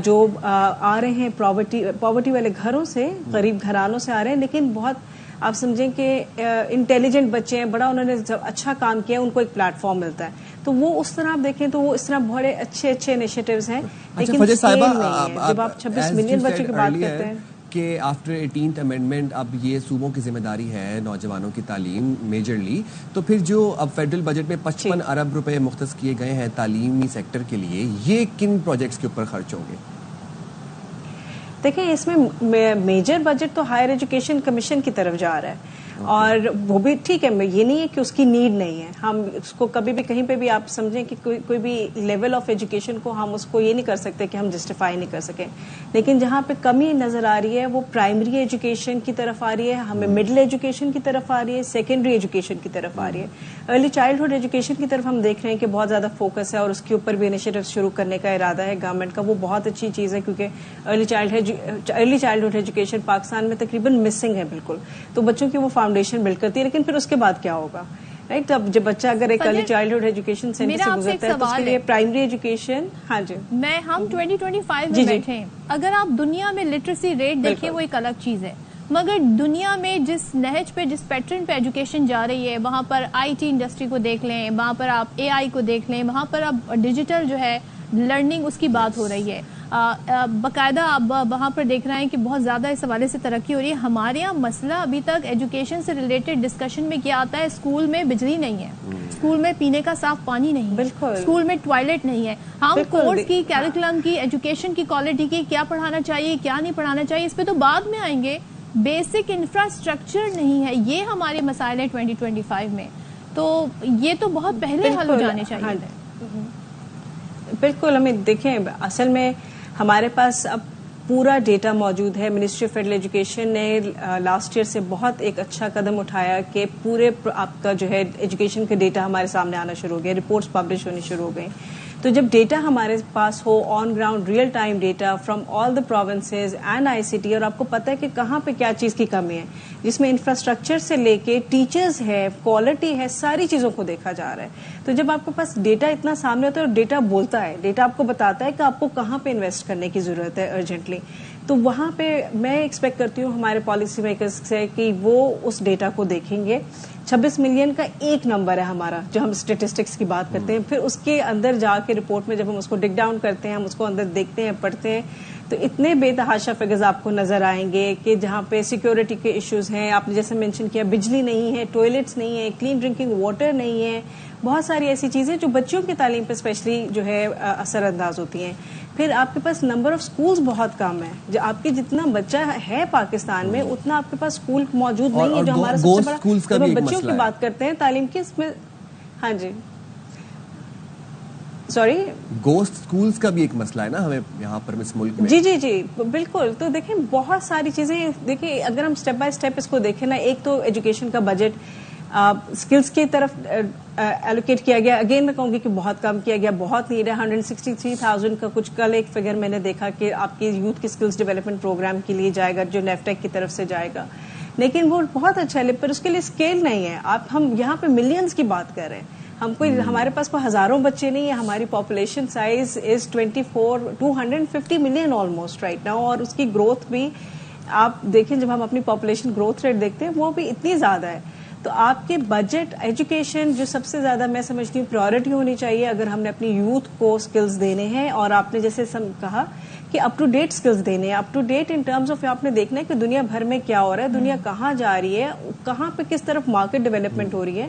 جو آ رہے ہیں پاورٹی والے گھروں سے, غریب گھرانوں سے آ رہے ہیں, لیکن بہت آپ سمجھیں کہ انٹیلیجنٹ بچے ہیں, بڑا انہوں نے اچھا کام کیا, ان کو ایک پلیٹ فارم ملتا ہے. تو وہ اس طرح آپ دیکھیں تو وہ اس طرح بڑے اچھے انیشیٹوز ہیں, لیکن اسکیل نہیں ہے. جب آپ 26 ملین بچوں کی بات کرتے ہیں کہ آفٹر 18th امینڈمنٹ اب یہ صوبوں کی ذمہ داری ہے نوجوانوں کی تعلیم میجرلی, تو پھر جو اب فیڈرل بجٹ میں 55 ارب روپے مختص کیے گئے ہیں تعلیمی سیکٹر کے لیے, یہ کن پروجیکٹس کے اوپر خرچ ہوں گے؟ دیکھیں اس میں میجر بجٹ تو ہائر ایجوکیشن کمیشن کی طرف جا رہا ہے, اور وہ بھی ٹھیک ہے, یہ نہیں ہے کہ اس کی نیڈ نہیں ہے. ہم اس کو کبھی بھی کہیں پہ بھی آپ سمجھیں کہ کوئی بھی لیول آف ایجوکیشن کو ہم اس کو یہ نہیں کر سکتے کہ ہم جسٹیفائی نہیں کر سکیں, لیکن جہاں پہ کمی نظر آ رہی ہے وہ پرائمری ایجوکیشن کی طرف آ رہی ہے, ہمیں مڈل ایجوکیشن کی طرف آ رہی ہے, سیکنڈری ایجوکیشن کی طرف آ رہی ہے. ارلی چائلڈہڈ ایجوکیشن کی طرف ہم دیکھ رہے ہیں کہ بہت زیادہ فوکس ہے, اور اس کے اوپر بھی انیشیٹو شروع کرنے کا ارادہ ہے گورنمنٹ کا. وہ بہت اچھی چیز ہے, کیونکہ ارلی چائلڈہڈ ایجوکیشن پاکستان میں تقریباً مسنگ ہے بالکل. تو بچوں کی وہ فاؤنڈیشن بلڈ کرتی ہے, لیکن پھر اس کے بعد کیا ہوگا, رائٹ؟ اب جب بچہ اگر ایک ارلی چائلڈہڈ ایجوکیشن سینٹر سے گزرتا ہے تو اس کے لیے پرائمری ایجوکیشن. ہاں جی, ہم 2025 میں بیٹھے ہیں, اگر آپ دنیا میں لٹریسی ریٹ دیکھیں وہ ایک الگ چیز ہے, مگر دنیا میں جس نہج پہ جس پیٹرن پہ ایجوکیشن جا رہی ہے, وہاں پر آئی ٹی انڈسٹری کو دیکھ لیں, وہاں پر آپ اے آئی کو دیکھ لیں, وہاں پر اب ڈیجیٹل جو ہے لرننگ اس کی بات ہو رہی ہے. باقاعدہ آپ وہاں پر دیکھ رہے ہیں کہ بہت زیادہ اس حوالے سے ترقی ہو رہی ہے. ہمارے یہاں مسئلہ ابھی تک ایجوکیشن سے ریلیٹڈ ڈسکشن میں کیا آتا ہے, اسکول میں بجلی نہیں ہے, اسکول میں پینے کا صاف پانی نہیں ہے, اسکول میں ٹوائلٹ نہیں ہے. ہم کورس کی, کیریکولم کی, ایجوکیشن کی کوالٹی کی, کیا پڑھانا چاہیے کیا نہیں پڑھانا چاہیے, اس پہ تو بعد میں آئیں گے. بیسک انفراسٹرکچر نہیں ہے, یہ ہمارے مسائل ہیں 2025 میں. تو یہ تو بہت پہلے حل ہو جانے چاہیے تھے. بالکل. ہمیں دیکھیں اصل میں ہمارے پاس اب پورا ڈیٹا موجود ہے. منسٹری آف فیڈرل ایجوکیشن نے لاسٹ ایئر سے بہت ایک اچھا قدم اٹھایا کہ پورے آپ کا جو ہے ایجوکیشن کا ڈیٹا ہمارے سامنے آنا شروع ہو گیا, رپورٹس پبلش ہونی شروع ہو گئی. تو جب ڈیٹا ہمارے پاس ہو, on ground real time data from all the provinces and I C T, اور آپ کو پتہ ہے کہ کہاں پہ کیا چیز کی کمی ہے, جس میں انفراسٹرکچر سے لے کے ٹیچرز ہے, کوالٹی ہے, ساری چیزوں کو دیکھا جا رہا ہے. تو جب آپ کے پاس ڈیٹا اتنا سامنے ہوتا ہے, اور ڈیٹا بولتا ہے, ڈیٹا آپ کو بتاتا ہے کہ آپ کو کہاں پہ انویسٹ کرنے کی ضرورت ہے ارجنٹلی, تو وہاں پہ میں ایکسپیکٹ کرتی ہوں ہمارے پالیسی میکرز سے کہ وہ اس ڈیٹا کو دیکھیں گے. 26 ملین کا ایک نمبر ہے ہمارا جو ہم اسٹیٹسٹکس کی بات کرتے ہیں, پھر اس کے اندر جا کے رپورٹ میں جب ہم اس کو ڈگ ڈاؤن کرتے ہیں, ہم اس کو اندر دیکھتے ہیں, پڑھتے ہیں, تو اتنے بے تحاشا فگرز آپ کو نظر آئیں گے کہ جہاں پہ سیکیورٹی کے ایشوز ہیں, آپ نے جیسے مینشن کیا بجلی نہیں ہے, ٹوائلٹس نہیں ہے, کلین ڈرنکنگ واٹر نہیں ہے, بہت ساری ایسی چیزیں جو بچوں کی تعلیم پہ اسپیشلی جو ہے اثر انداز ہوتی ہیں. پھر آپ کے پاس نمبر آف سکولز بہت کم ہے, جو آپ کے جتنا بچہ ہے پاکستان میں اتنا آپ کے پاس سکول موجود نہیں ہے, جو ہمارا سب سے بڑا. جب ہم بچوں کی بات کرتے ہیں تعلیم کی, اس میں ہاں جی سوری گوسٹ سکولز کا بھی ایک مسئلہ ہے نا ہمیں یہاں پر اس ملک میں. جی جی جی بالکل. تو دیکھیں بہت ساری چیزیں, دیکھیں اگر ہم اسٹیپ بائی اسٹیپ اس کو دیکھیں نا, ایک تو ایجوکیشن کا بجٹ اسکلز کی طرف ایلوکیٹ کیا گیا, اگین میں کہوں گی کہ بہت کم کیا گیا, بہت نیڈ ہے. 163,000 کا کچھ کل ایک فگر میں نے دیکھا کہ آپ کی یوتھ کے اسکلز ڈیولپمنٹ پروگرام کے لیے جائے گا, جو نیفٹیک کی طرف سے جائے گا, لیکن وہ بہت اچھا ہے, پر اس کے لیے اسکیل نہیں ہے. ہم یہاں پہ ملینز کی بات کر رہے ہیں, ہمارے پاس کوئی ہزاروں بچے نہیں ہیں. ہماری population size is 250 million almost right now, اور اس کی گروتھ بھی آپ دیکھیں, جب ہم اپنی پاپولیشن گروتھ ریٹ دیکھتے ہیں وہ بھی اتنی زیادہ ہے. تو آپ کے بجٹ ایجوکیشن جو سب سے زیادہ میں سمجھتی ہوں پرائورٹی ہونی چاہیے اگر ہم نے اپنی یوتھ کو اسکلز دینے ہیں, اور آپ نے جیسے کہا کہ اپ ٹو ڈیٹ اسکلز دینے ہیں, up to date in terms of آپ نے دیکھنا ہے کہ دنیا بھر میں کیا ہو رہا ہے, دنیا کہاں جا رہی ہے, کہاں پہ کس طرف مارکیٹ ڈیولپمنٹ ہو رہی ہے.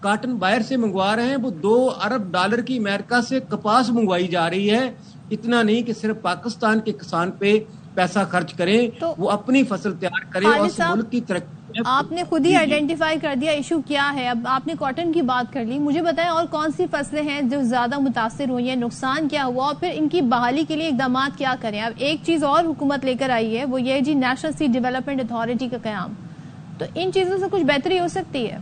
کاٹن باہر سے منگوا رہے ہیں وہ $2 ارب کی امریکہ سے کپاس منگوائی جا رہی ہے. اتنا نہیں کہ صرف پاکستان کے کسان پہ پیسہ خرچ کریں, وہ اپنی فصل تیار کریں اور اس ملک کی ترقی. آپ نے خود ہی آئیڈینٹیفائی کر دیا ایشو کیا ہے. اب آپ نے کاٹن کی بات کر لی, مجھے بتائیں اور کون سی فصلیں ہیں جو زیادہ متاثر ہوئی ہیں, نقصان کیا ہوا, اور پھر ان کی بحالی کے لیے اقدامات کیا کریں. اب ایک چیز اور حکومت لے کر آئی ہے, وہ یہ جی نیشنل سیڈ ڈیولپمنٹ اتھارٹی کا قیام. تو ان چیزوں سے کچھ بہتری ہو سکتی ہے؟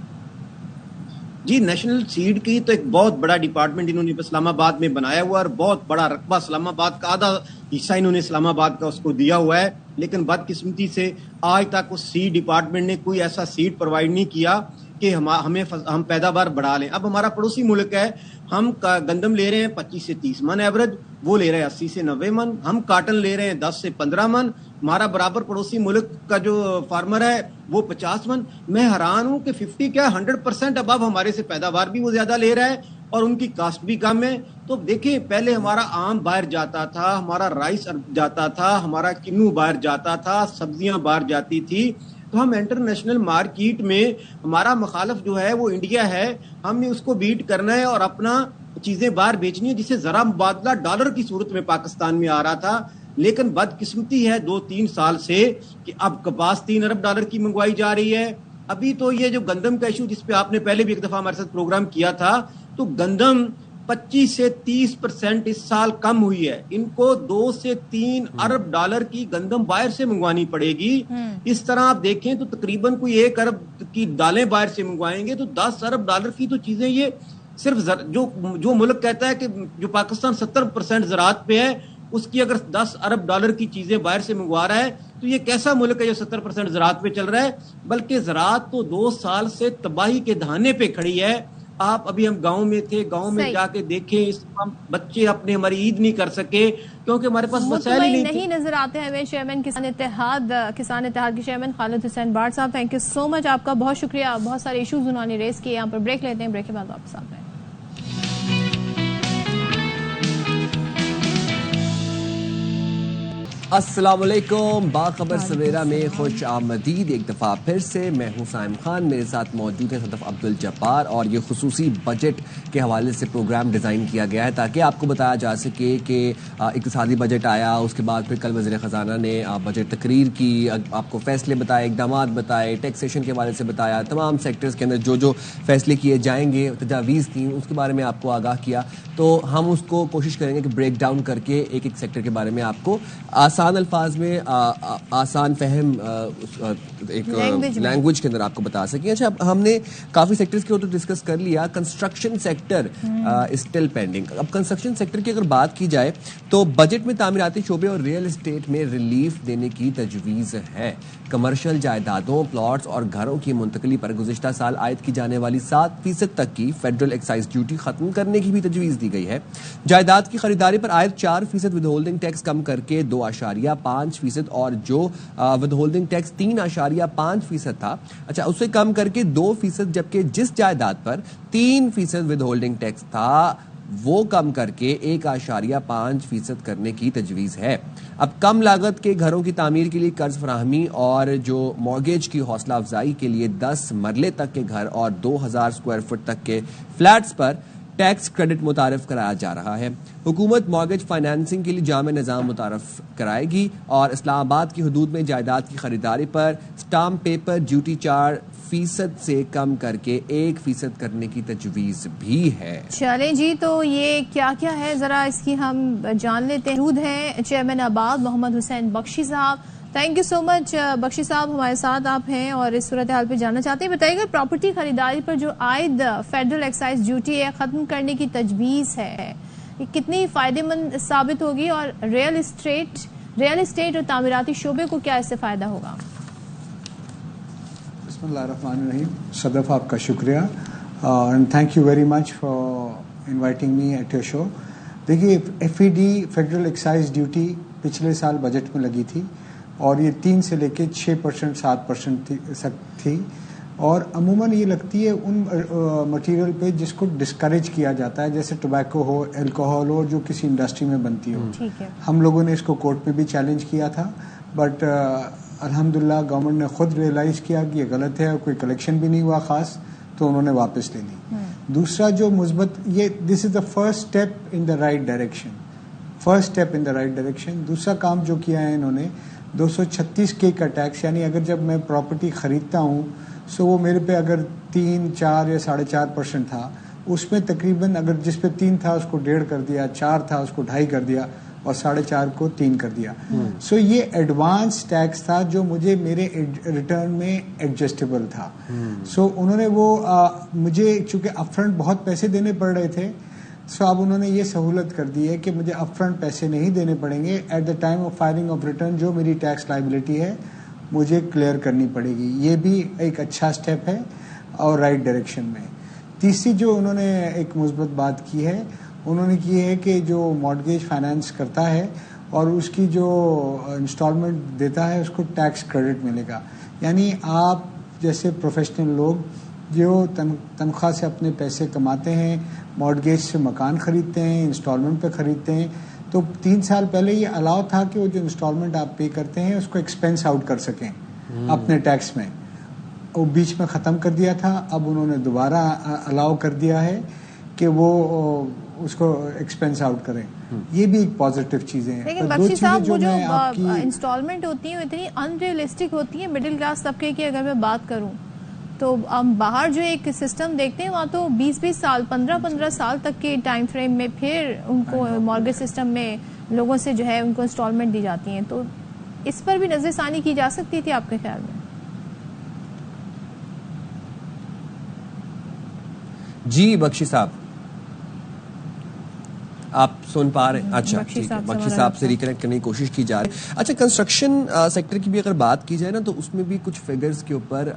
جی, نیشنل سیڈ کی تو ایک بہت بڑا ڈپارٹمنٹ انہوں نے اسلام آباد میں بنایا ہوا ہے اور بہت بڑا رقبہ اسلام آباد کا آدھا حصہ انہوں نے اسلام آباد کا اس کو دیا ہوا ہے. لیکن بدقسمتی سے آج تک اس سیڈ ڈپارٹمنٹ نے کوئی ایسا سیڈ پرووائڈ نہیں کیا کہ ہم پیداوار بڑھا لیں. اب ہمارا پڑوسی ملک ہے, ہم گندم لے رہے ہیں 25 سے 30 من ایوریج, وہ لے رہے ہیں 80 سے 90 من. ہم کاٹن لے رہے ہیں 10 سے 15 من. ہمارا برابر پڑوسی ملک کا جو فارمر ہے وہ 50 من. میں حیران ہوں کہ 50 کیا 100% ابو ہمارے سے پیداوار بھی وہ زیادہ لے رہا ہے اور ان کی کاسٹ بھی کم ہے. تو دیکھیں, پہلے ہمارا آم باہر جاتا تھا, ہمارا رائس جاتا تھا, ہمارا کنو باہر جاتا تھا, سبزیاں باہر جاتی تھی. تو ہم انٹرنیشنل مارکیٹ میں, ہمارا مخالف جو ہے وہ انڈیا ہے, ہم نے اس کو بیٹ کرنا ہے اور اپنا چیزیں باہر بیچنی ہے, جسے ذرا مبادلہ ڈالر کی صورت میں پاکستان میں آ رہا تھا. لیکن بدقسمتی ہے 2-3 سال سے کہ اب کپاس $3 ارب کی منگوائی جا رہی ہے. ابھی تو یہ جو گندم کا ایشو جس پہ آپ نے پہلے بھی ایک دفعہ ہمارے ساتھ پروگرام کیا تھا, تو گندم 25 سے 30% اس سال کم ہوئی ہے. ان کو $2 سے 3 ارب کی گندم باہر سے منگوانی پڑے گی. اس طرح آپ دیکھیں تو تقریباً کوئی 1 ارب کی دالیں باہر سے منگوائیں گے تو $10 ارب کی تو چیزیں, یہ صرف جو ملک کہتا ہے کہ جو پاکستان 70% زراعت پہ ہے, اس کی اگر $10 ارب کی چیزیں باہر سے منگوا رہا ہے تو یہ کیسا ملک ہے جو 70% زراعت پہ چل رہا ہے. بلکہ زراعت تو 2 سال سے تباہی کے دہانے پہ کھڑی ہے. آپ ابھی ہم گاؤں میں تھے, گاؤں میں جا کے دیکھیں, اس بچے اپنے ہماری عید نہیں کر سکے کیونکہ ہمارے پاس وسائل ہی نہیں نظر آتے ہیں. ہمیں چیئرمین کسان اتحاد کے چیئرمین خالد حسین بارڈ صاحب, تھینک یو سو مچ, آپ کا بہت شکریہ. بہت سارے ایشوز انہوں نے ریز کیے. یہاں پر بریک لیتے ہیں, بریک کے بعد واپس آتے ہیں. السلام علیکم, باخبر سویرا میں خوش آمدید ایک دفعہ پھر سے. میں ہوں سائم خان, میرے ساتھ موجود ہیں صدف عبدالجبار, اور یہ خصوصی بجٹ کے حوالے سے پروگرام ڈیزائن کیا گیا ہے تاکہ آپ کو بتایا جا سکے کہ اقتصادی بجٹ آیا, اس کے بعد پھر کل وزیر خزانہ نے بجٹ تقریر کی, آپ کو فیصلے بتائے, اقدامات بتائے, ٹیکسیشن کے حوالے سے بتایا, تمام سیکٹرز کے اندر جو فیصلے کیے جائیں گے, تجاویز تھیں, اس کے بارے میں آپ کو آگاہ کیا. تو ہم اس کو کوشش کریں گے کہ بریک ڈاؤن کر کے ایک سیکٹر کے بارے میں آپ کو آسان الفاظ میں, آسان فہم ایک لینگویج کے اندر آپ کو بتا سکیں. اچھا, ہم نے کافی سیکٹرز کے اوپر ڈسکس کر لیا. Construction sector still pending. اب کنسٹرکشن سیکٹر کی اگر بات کی جائے تو بجٹ میں تعمیراتی شعبے اور ریئل اسٹیٹ میں ریلیف دینے کی تجویز ہے. کمرشل جائیدادوں, پلاٹس اور گھروں کی منتقلی پر گزشتہ سال عائد کی جانے والی 7% تک کی فیڈرل ایکسائز ڈیوٹی ختم کرنے کی بھی تجویز دی گئی ہے. جائیداد کی خریداری پر عائد 4% ود ہولڈنگ ٹیکس کم کر کے 2.5%, اور جو ود ہولڈنگ ٹیکس 3.5% تھا, اچھا اسے کم کر کے 2%, جبکہ جس جائیداد پر 3% ود ہولڈنگ ٹیکس تھا وہ کم کر کے 1.5% کرنے کی تجویز ہے. اب کم لاگت کے گھروں کی تعمیر کے لیے قرض فراہمی اور جو مارگیج کی حوصلہ افزائی کے لیے 10 مرلے تک کے گھر اور 2000 اسکوائر فٹ تک کے فلیٹس پر ٹیکس کریڈٹ متعارف کرایا جا رہا ہے. حکومت مارگیج فائنانسنگ کے لیے جامع نظام متعارف کرائے گی, اور اسلام آباد کی حدود میں جائیداد کی خریداری پر سٹامپ پیپر ڈیوٹی 4% سے کم کر کے 1% کرنے کی تجویز بھی ہے. چلیں جی, تو یہ کیا کیا ہے ذرا اس کی ہم جان لیتے ہیں. موجود ہیں چیئرمین آباد محمد حسین بخشی صاحب. تھینک یو سو مچ بخشی صاحب, ہمارے ساتھ آپ ہیں اور اس صورتحال پہ جاننا چاہتے ہیں. بتائیے گا پراپرٹی خریداری پر جو عائد فیڈرل ایکسائز ڈیوٹی ہے ختم کرنے کی تجویز ہے, یہ کتنی فائدہ مند ثابت ہوگی, اور ریئل اسٹیٹ اور تعمیراتی شعبے کو کیا اس سے فائدہ ہوگا؟ بسم اللہ الرحمن الرحیم. صدف, آپ کا شکریہ and thank you very much for inviting me at your show. دیکھیے, FED فیڈرل ایکسائز ڈیوٹی پچھلے سال بجٹ میں لگی تھی اور یہ 3 سے لے کے 6% 7% تھی, اور عموماً یہ لگتی ہے ان مٹیریل پہ جس کو ڈسکریج کیا جاتا ہے, جیسے ٹوبیکو ہو, الکوہول ہو, جو کسی انڈسٹری میں بنتی ہو. ہم لوگوں نے اس کو کورٹ میں بھی چیلنج کیا تھا, بٹ الحمدللہ گورنمنٹ نے خود ریئلائز کیا کہ یہ غلط ہے, اور کوئی کلیکشن بھی نہیں ہوا خاص. تو انہوں نے واپس لے لی. دوسرا جو مثبت یہ this is the first step in the right direction. دوسرا کام جو کیا ہے انہوں نے 236K کا ٹیکس, یعنی اگر جب میں پراپرٹی خریدتا ہوں سو وہ میرے پہ اگر 3, 4 یا 4.5% تھا, اس میں تقریباً اگر جس پہ 3 تھا اس کو 1.5 کر دیا, 4 تھا اس کو 2.5 کر دیا, اور 4.5 کو 3 کر دیا. سو یہ ایڈوانس ٹیکس تھا جو مجھے میرے ریٹرن میں ایڈجسٹیبل تھا. سو انہوں نے وہ مجھے چونکہ اپ فرنٹ بہت پیسے دینے پڑ رہے تھے, سو اب انہوں نے یہ سہولت کر دی ہے کہ مجھے اپ فرنٹ پیسے نہیں دینے پڑیں گے. At the time of filing of return جو میری ٹیکس لائبلٹی ہے مجھے کلیئر کرنی پڑے گی. یہ بھی ایک اچھا اسٹیپ ہے اور رائٹ ڈائریکشن میں. تیسری جو انہوں نے ایک مثبت بات کی ہے, انہوں نے کی ہے کہ جو مارگیج فائنانس کرتا ہے اور اس کی جو انسٹالمنٹ دیتا ہے اس کو ٹیکس کریڈٹ ملے گا. یعنی آپ جیسے پروفیشنل لوگ جو تنخواہ سے اپنے پیسے کماتے ہیں, مارگیج سے مکان خریدتے ہیں, انسٹالمنٹ پہ خریدتے ہیں, تو 3 سال پہلے یہ الاؤ تھا کہ وہ جو انسٹالمنٹ آپ پے کرتے ہیں اس کو ایکسپینس آؤٹ کر سکیں اپنے ٹیکس میں. وہ بیچ میں ختم کر دیا تھا, اب انہوں نے دوبارہ الاؤ کر دیا ہے کہ وہ اس کو ایکسپینس آؤٹ کریں. یہ بھی ایک پازیٹیو چیزیں ہیں. لیکن بخشی صاحب وہ جو انسٹالمنٹ ہوتی ہیں وہ اتنی ان ریئلسٹک ہوتی ہیں مڈل کلاس طبقے کی. اگر میں بات کروں تو ہم باہر جو ایک سسٹم دیکھتے ہیں وہاں تو 20 سال 15 سال تک کے ٹائم فریم میں پھر ان کو مارگیج سسٹم میں لوگوں سے جو ہے ان کو انسٹالمنٹ دی جاتی ہیں. تو اس پر بھی نظر ثانی کی جا سکتی تھی آپ کے خیال میں؟ جی بخشی صاحب آپ سن پا رہے ہیں؟ اچھا ٹھیک ہے, بخشی صاحب سے ریکنیکٹ کرنے کی کوشش کی جا رہی ہے. اچھا, کنسٹرکشن سیکٹر کی بھی اگر بات کی جائے نا تو اس میں بھی کچھ فگرز کے اوپر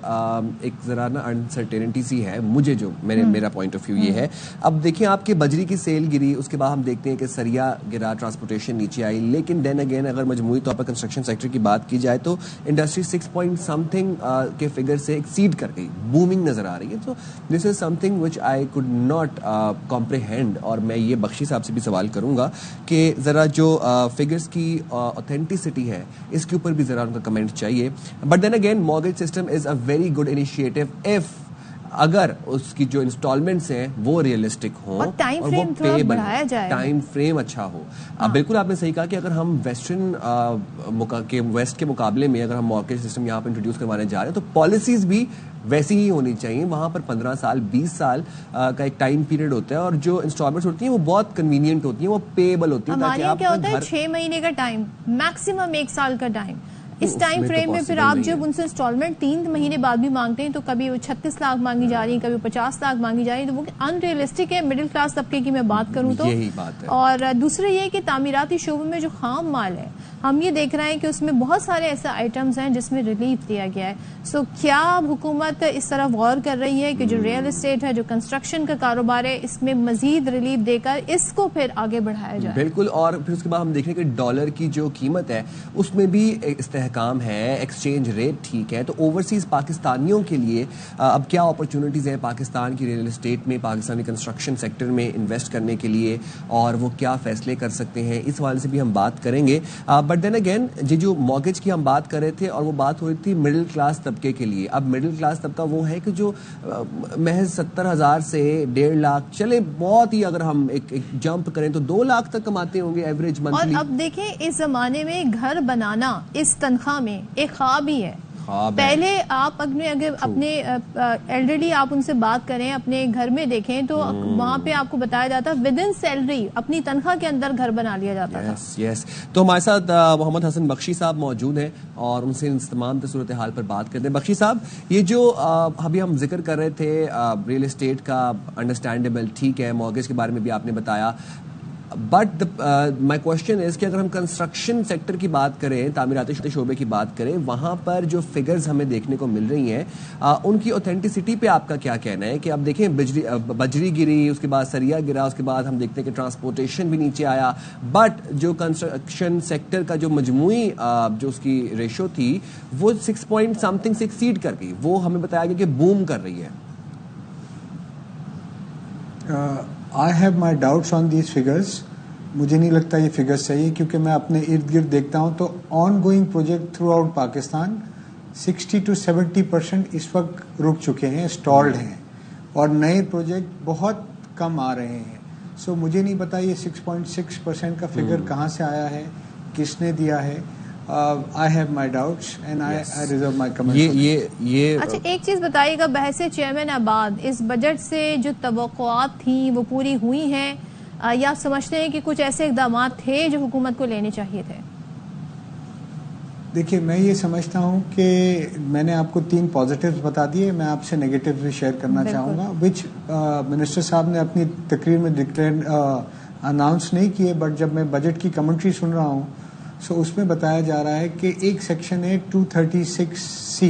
ایک ذرا نا انسرٹینٹی سی ہے مجھے, جو میرا پوائنٹ آف ویو یہ ہے. اب دیکھیں آپ کی بجری کی سیل گری, اس کے بعد ہم دیکھتے ہیں کہ سریا گرا, ٹرانسپورٹیشن نیچے آئی. لیکن دین اگین اگر مجموعی طور پر کنسٹرکشن سیکٹر کی بات کی جائے تو انڈسٹری 6 پوائنٹ سمتھنگ کے فگر سے ایکسیڈ کر گئی, بومنگ نظر آ رہی ہے. تو this is something which I could not comprehend. اور میں یہ بخشی صاحب سے بھی سوال کروں گا کہ ذرا جو فگرز کی اوتھینٹسٹی ہے اس کے اوپر بھی ذرا ان کا کمنٹ چاہیے. But then again mortgage system is a very good initiative if اگر اس کی جو انسٹالمنٹس ہیں وہ ریئلسٹک ہوں اور وہ پیبل, ٹائم فریم اچھا ہو. بالکل آپ نے صحیح کہا کہ اگر ہم ویسٹ کے مقابلے میں اگر ہم مارگیج سسٹم یہاں پہ انٹروڈیوس کروانے جا رہے ہیں تو پالیسیز بھی ویسی ہی ہونی چاہیے. وہاں پر 15 سال 20 سال کا ایک ٹائم پیریڈ ہوتا ہے اور جو انسٹالمنٹس ہوتی ہیں وہ بہت کنوینئنٹ ہوتی ہیں, وہ پیبل ہوتی ہیں. ہمارے کیا ہوتا ہے 6 مہینے کا ٹائم, میکسیمم 1 سال کا ٹائم. اس ٹائم فریم میں پھر آپ جب ان سے انسٹالمنٹ 3 مہینے بعد بھی مانگتے ہیں تو کبھی وہ 36 لاکھ مانگی جا رہی ہیں, کبھی 50 لاکھ مانگی جا رہی ہے. تو وہ ان ریئلسٹک ہے مڈل کلاس طبقے کی میں بات کروں تو. اور دوسرا یہ کہ تعمیراتی شعبے میں جو خام مال ہے ہم یہ دیکھ رہے ہیں کہ اس میں بہت سارے ایسے آئٹمز ہیں جس میں ریلیف دیا گیا ہے. سو کیا حکومت اس طرف غور کر رہی ہے کہ جو ریئل اسٹیٹ ہے, جو کنسٹرکشن کا کاروبار ہے, اس میں مزید ریلیف دے کر اس کو پھر آگے بڑھایا جائے؟ بالکل. اور پھر اس کے بعد ہم دیکھیں کہ ڈالر کی جو قیمت ہے اس میں بھی استحکام ہے, ایکسچینج ریٹ ٹھیک ہے. تو اوورسیز پاکستانیوں کے لیے اب کیا اپرچونٹیز ہیں پاکستان کی ریئل اسٹیٹ میں, پاکستانی کنسٹرکشن سیکٹر میں انویسٹ کرنے کے لیے, اور وہ کیا فیصلے کر سکتے ہیں, اس حوالے سے بھی ہم بات کریں گے. بٹ دین اگین جو مارگیج کی ہم بات کر رہے تھے اور وہ بات ہو رہی تھی مڈل کلاس طبقے کے لیے. اب مڈل کلاس طبقہ وہ ہے کہ جو محض 70,000 سے 1.5 لاکھ, چلے بہت ہی اگر ہم ایک جمپ کریں تو 2 لاکھ تک کماتے ہوں گے ایوریج منتھلی. اور اب دیکھیں اس زمانے میں گھر بنانا اس تنخواہ میں ایک خواب ہی ہے. پہلے آپ اپنے ایلڈرلی آپ ان سے بات کریں, اپنے گھر میں دیکھیں تو وہاں پہ آپ کو بتایا جاتا ود ان سیلری اپنی تنخواہ کے اندر گھر بنا لیا جاتا تھا. یس. تو ہمارے ساتھ محمد حسن بخشی صاحب موجود ہیں اور ان سے تمام صورتحال پر بات کرتے ہیں. بخشی صاحب, یہ جو ابھی ہم ذکر کر رہے تھے ریئل اسٹیٹ کا, انڈرسٹینڈیبل, ٹھیک ہے, مارگیج کے بارے میں بھی آپ نے بتایا, بٹ مائی کوشچن از کہ اگر ہم کنسٹرکشن سیکٹر کی بات کریں, تعمیراتی شعبے کی بات کریں, وہاں پر جو فگرز ہمیں دیکھنے کو مل رہی ہیں ان کی اوتھینٹسٹی پہ آپ کا کیا کہنا ہے؟ کہ اب دیکھیں بجری گری, اس کے بعد سریا گرا, اس کے بعد ہم دیکھتے ہیں کہ ٹرانسپورٹیشن بھی نیچے آیا, بٹ جو کنسٹرکشن سیکٹر کا جو مجموعی جو اس کی ریشو تھی وہ 6 پوائنٹ سمتھنگ سے ایکسیڈ کر گئی. وہ ہمیں بتایا گیا کہ بوم کر رہی ہے. I have my doubts on these figures. مجھے نہیں لگتا یہ فگرز صحیح ہے, کیونکہ میں اپنے ارد گرد دیکھتا ہوں تو on going project through out Pakistan 60 to 70% اس وقت رک چکے ہیں, اسٹالڈ ہیں. اور نئے پروجیکٹ بہت کم آ رہے ہیں. سو مجھے نہیں پتا یہ 6.6% کا فگر کہاں سے آیا ہے, کس نے دیا ہے. I have my doubts and I reserve my comments. اچھا ایک چیز بتائیے گا, بحث چیئرمین آباد, اس بجٹ سے جو توقعات تھیں وہ پوری ہوئی ہیں یا سمجھتے ہیں کہ کچھ ایسے اقدامات تھے جو حکومت کو لینے چاہیے تھے؟ دیکھیے میں یہ سمجھتا ہوں کہ میں نے آپ کو 3 پازیٹیوز بتا دیے, میں آپ سے نیگیٹیوز بھی شیئر کرنا چاہوں گا, وچ منسٹر صاحب نے اپنی تقریر میں اناؤنس نہیں کیے, بٹ جب میں بجٹ کی کمنٹری سن رہا ہوں سو اس میں بتایا جا رہا ہے کہ ایک سیکشن ہے 236C,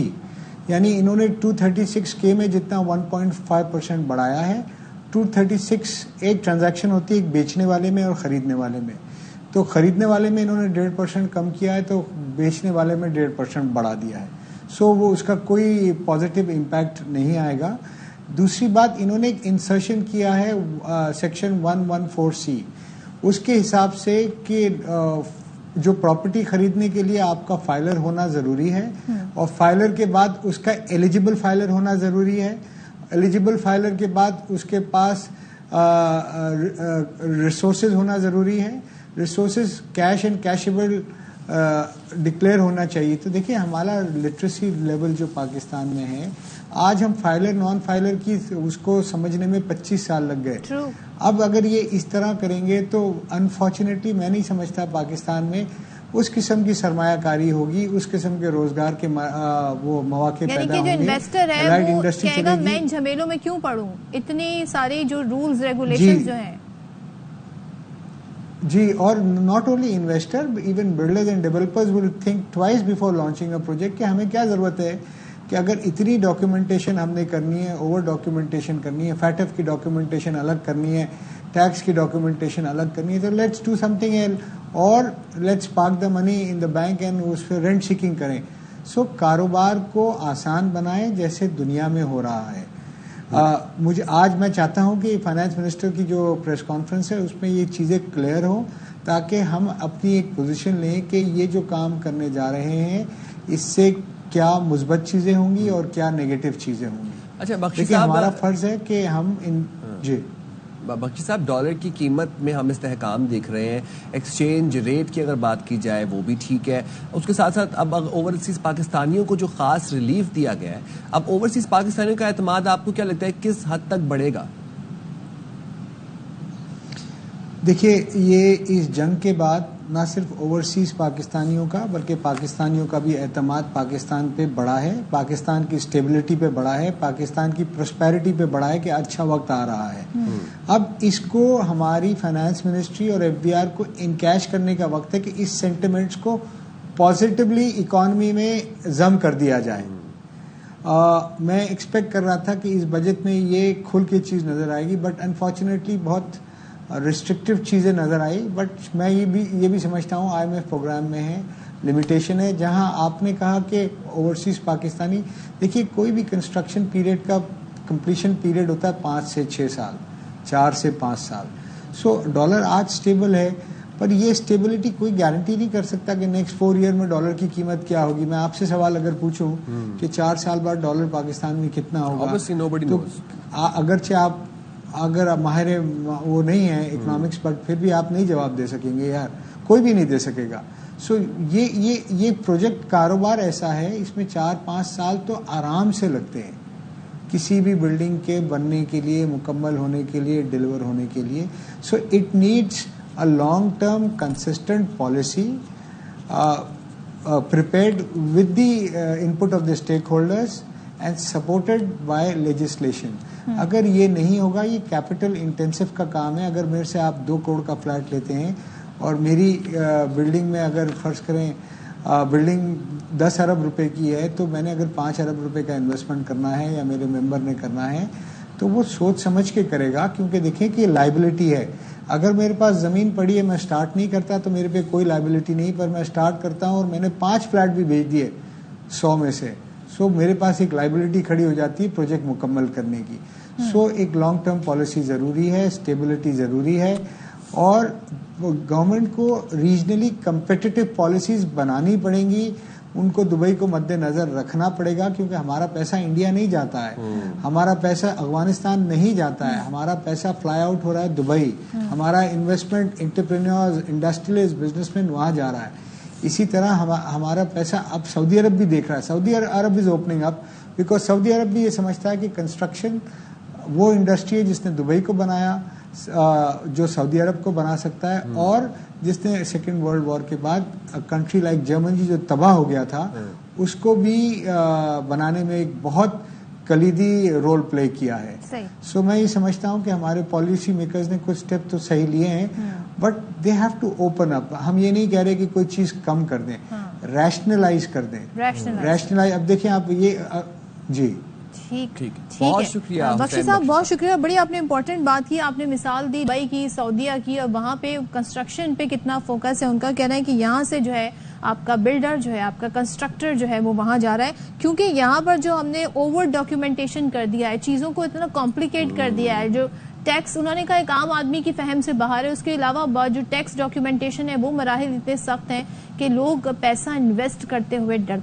یعنی انہوں نے 236K میں جتنا 1.5% بڑھایا ہے. 236 ایک ٹرانزیکشن ہوتی ہے ایک بیچنے والے میں اور خریدنے والے میں, تو خریدنے والے میں انہوں نے 1.5% کم کیا ہے, تو بیچنے والے میں 1.5% بڑھا دیا ہے. سو وہ اس کا کوئی پازیٹیو امپیکٹ نہیں آئے گا. دوسری بات, انہوں نے ایک انسرشن کیا ہے سیکشن 114C, اس کے حساب سے کہ جو پراپرٹی خریدنے کے لیے آپ کا فائلر ہونا ضروری ہے, اور فائلر کے بعد اس کا ایلیجیبل فائلر ہونا ضروری ہے. ایلیجیبل فائلر کے بعد اس کے پاس ریسورسز ہونا ضروری ہے. ریسورسز کیش اینڈ کیشیبل ڈکلیئر ہونا چاہیے. تو دیکھیں ہمارا لٹریسی لیول جو پاکستان میں ہے, آج ہم فائلر نان فائلر کی اس کو سمجھنے میں 25 سال لگ گئے. اب اگر یہ اس طرح کریں گے تو انفارچونیٹلی میں نہیں سمجھتا پاکستان میں اس قسم کی سرمایہ کاری ہوگی, اس قسم کے روزگار کے وہ مواقع پیدا ہوں گے. یعنی کہ جو انویسٹر ہے وہ کہے گا میں ان جھمیلوں میں کیوں پڑوں, اتنے سارے جو رولز ریگولیشنز جو ہیں. جی, اور not only investor, even builders and developers will think twice before launching a project کہ ہمیں کیا ضرورت ہے کہ اگر اتنی ڈاکیومنٹیشن ہم نے کرنی ہے, اوور ڈاکیومنٹیشن کرنی ہے, فیٹ ایف کی ڈاکیومنٹیشن الگ کرنی ہے, ٹیکس کی ڈاکیومنٹیشن الگ کرنی ہے, تو let's do something else, اور let's park the money in the bank and اس پہ رینٹ سیکنگ کریں. سو کاروبار کو آسان بنائیں جیسے دنیا میں ہو رہا ہے. مجھے آج میں چاہتا ہوں کہ فائنانس منسٹر کی جو پریس کانفرنس ہے اس میں یہ چیزیں کلیئر ہوں, تاکہ ہم اپنی ایک پوزیشن لیں کہ یہ جو کام کرنے جا رہے ہیں اس سے کیا مثبت چیزیں ہوں گی اور کیا نیگیٹو چیزیں ہوں گی. اچھا بخشی لیکن صاحب, ہمارا فرض ہے کہ ہم جی بخشی صاحب ڈالر کی قیمت میں ہم استحکام دیکھ رہے ہیں, ایکسچینج ریٹ کی اگر بات کی جائے وہ بھی ٹھیک ہے, اس کے ساتھ ساتھ اب اوورسیز پاکستانیوں کو جو خاص ریلیف دیا گیا ہے, اب اوورسیز پاکستانیوں کا اعتماد آپ کو کیا لگتا ہے کس حد تک بڑھے گا؟ دیکھیے یہ اس جنگ کے بعد نہ صرف اوورسیز پاکستانیوں کا بلکہ پاکستانیوں کا بھی اعتماد پاکستان پہ بڑھا ہے, پاکستان کی اسٹیبلٹی پہ بڑھا ہے, پاکستان کی پراسپیرٹی پہ بڑھا ہے کہ اچھا وقت آ رہا ہے. اب اس کو ہماری فائنانس منسٹری اور ایف بی آر کو انکیش کرنے کا وقت ہے کہ اس سینٹیمنٹس کو پازیٹیولی اکانومی میں ضم کر دیا جائے. میں ایکسپیکٹ کر رہا تھا کہ اس بجٹ میں یہ کھل کے چیز نظر آئے گی, بٹ انفارچونیٹلی بہت ریسٹرکٹیو چیزیں نظر آئی. بٹ میں یہ بھی سمجھتا ہوں آئی ایم ایف پروگرام میں ہے, لمیٹیشن ہے. جہاں آپ نے کہا کہ اوورسیز پاکستانی, دیکھیے کوئی بھی کنسٹرکشن پیریڈ کا کمپلیشن پیریڈ ہوتا ہے 5 سے 6 سال, 4 سے 5 سال. سو ڈالر آج سٹیبل ہے, پر یہ اسٹیبلٹی کوئی گارنٹی نہیں کر سکتا کہ نیکسٹ 4 ایئر میں ڈالر کی قیمت کیا ہوگی. میں آپ سے سوال اگر پوچھوں کہ 4 سال بعد ڈالر پاکستان میں کتنا ہوگا, تو اگرچہ آپ اگر ماہر وہ نہیں ہے اکنامکس, بٹ پھر بھی آپ نہیں جواب دے سکیں گے یار, کوئی بھی نہیں دے سکے گا. سو یہ پروجیکٹ کاروبار ایسا ہے, اس میں 4-5 سال تو آرام سے لگتے ہیں کسی بھی بلڈنگ کے بننے کے لیے, مکمل ہونے کے لیے, ڈیلیور ہونے کے لیے. So it needs a long-term consistent policy prepared with the input of the stakeholders and supported by legislation. اگر یہ نہیں ہوگا, یہ کیپٹل انٹینسو کا کام ہے. اگر میرے سے آپ 2 کروڑ کا فلیٹ لیتے ہیں اور میری بلڈنگ میں اگر فرض کریں بلڈنگ 10 ارب روپے کی ہے, تو میں نے اگر 5 ارب روپے کا انویسٹمنٹ کرنا ہے یا میرے ممبر نے کرنا ہے تو وہ سوچ سمجھ کے کرے گا, کیونکہ دیکھیں کہ لائبلٹی ہے. اگر میرے پاس زمین پڑی ہے, میں سٹارٹ نہیں کرتا تو میرے پہ کوئی لائبلٹی نہیں, پر میں سٹارٹ کرتا ہوں اور میں نے 5 فلیٹ بھی بھیج دیے 100 میں سے, سو میرے پاس ایک لائبلٹی کھڑی ہو جاتی ہے پروجیکٹ مکمل کرنے کی. سو ایک لانگ ٹرم پالیسی ضروری ہے, اسٹیبلٹی ضروری ہے, اور گورنمنٹ کو ریجنلی کمپیٹیٹو پالیسیز بنانی پڑیں گی. ان کو دبئی کو مد نظر رکھنا پڑے گا، کیونکہ ہمارا پیسہ انڈیا نہیں جاتا ہے، ہمارا پیسہ افغانستان نہیں جاتا ہے، ہمارا پیسہ فلائی آؤٹ ہو رہا ہے دبئی، ہمارا انویسٹمنٹ انٹرپرینیورز انڈسٹریلز بزنس مین وہاں جا رہا ہے. اسی طرح ہمارا پیسہ اب سعودی عرب بھی دیکھ رہا ہے. سعودی عرب از اوپننگ اپ بیکاز سعودی عرب بھی یہ سمجھتا ہے کہ کنسٹرکشن وہ انڈسٹری ہے جس نے دبئی کو بنایا، جو سعودی عرب کو بنا سکتا ہے، اور جس نے سیکنڈ ورلڈ وار کے بعد کنٹری لائک جرمنی جو تباہ ہو گیا تھا اس کو بھی بنانے میں ایک بہت کلیدی رول پلے کیا ہے. سو میں یہ سمجھتا ہوں کہ ہمارے پالیسی میکرز نے کچھ اسٹیپ تو صحیح لیے ہیں، but they have to open up. ہم یہ نہیں کہہ رہے کہ کوئی چیز کم کر دیں، ریشنلائز کر دیں. ریشنلائز اب دیکھیں آپ یہ جی ٹھیک بہت شکریہ بخشی صاحب، بہت شکریہ. بڑی آپ نے امپورٹنٹ بات کی، آپ نے مثال دی دبئی کی، سعودیہ کی، اور وہاں پہ کنسٹرکشن پہ کتنا فوکس ہے. ان کا کہنا ہے کہ یہاں سے جو ہے آپ کا بلڈر جو ہے، آپ کا کنسٹرکٹر جو ہے وہ وہاں جا رہا ہے، کیونکہ یہاں پر جو ہم نے اوور ڈاکیومنٹیشن کر دیا ہے، چیزوں کو اتنا کمپلیکیٹ کر دیا ہے. جو ٹیکس انہوں نے کہا ایک عام آدمی کی فہم سے باہر ہے. اس کے علاوہ جو ٹیکس ڈاکیومنٹیشن ہے وہ مراحل اتنے سخت ہیں کہ لوگ پیسہ انویسٹ کرتے ہوئے ڈر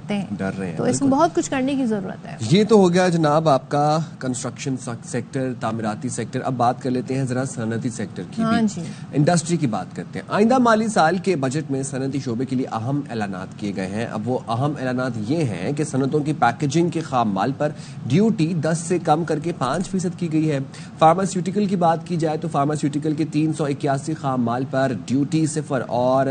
رہے ہیں. تو اس میں بہت کچھ کرنے کی ضرورت ہے. یہ تو ہو گیا جناب آپ کا کنسٹرکشن سیکٹر، تعمیراتی سیکٹر. اب بات کر لیتے ہیں ذرا صنعتی سیکٹر کی بھی، انڈسٹری کی بات کرتے ہیں. آئندہ مالی سال کے بجٹ میں صنعتی شعبے کے لیے اہم اعلانات کیے گئے ہیں. اب وہ اہم اعلانات یہ ہیں کہ صنعتوں کی پیکیجنگ کے خام مال پر ڈیوٹی 10 سے کم کر کے 5% کی گئی ہے. فارماسیوٹیکل کی بات کی جائے تو فارماسیوٹیکل کے 381 خام مال پر ڈیوٹی 0 اور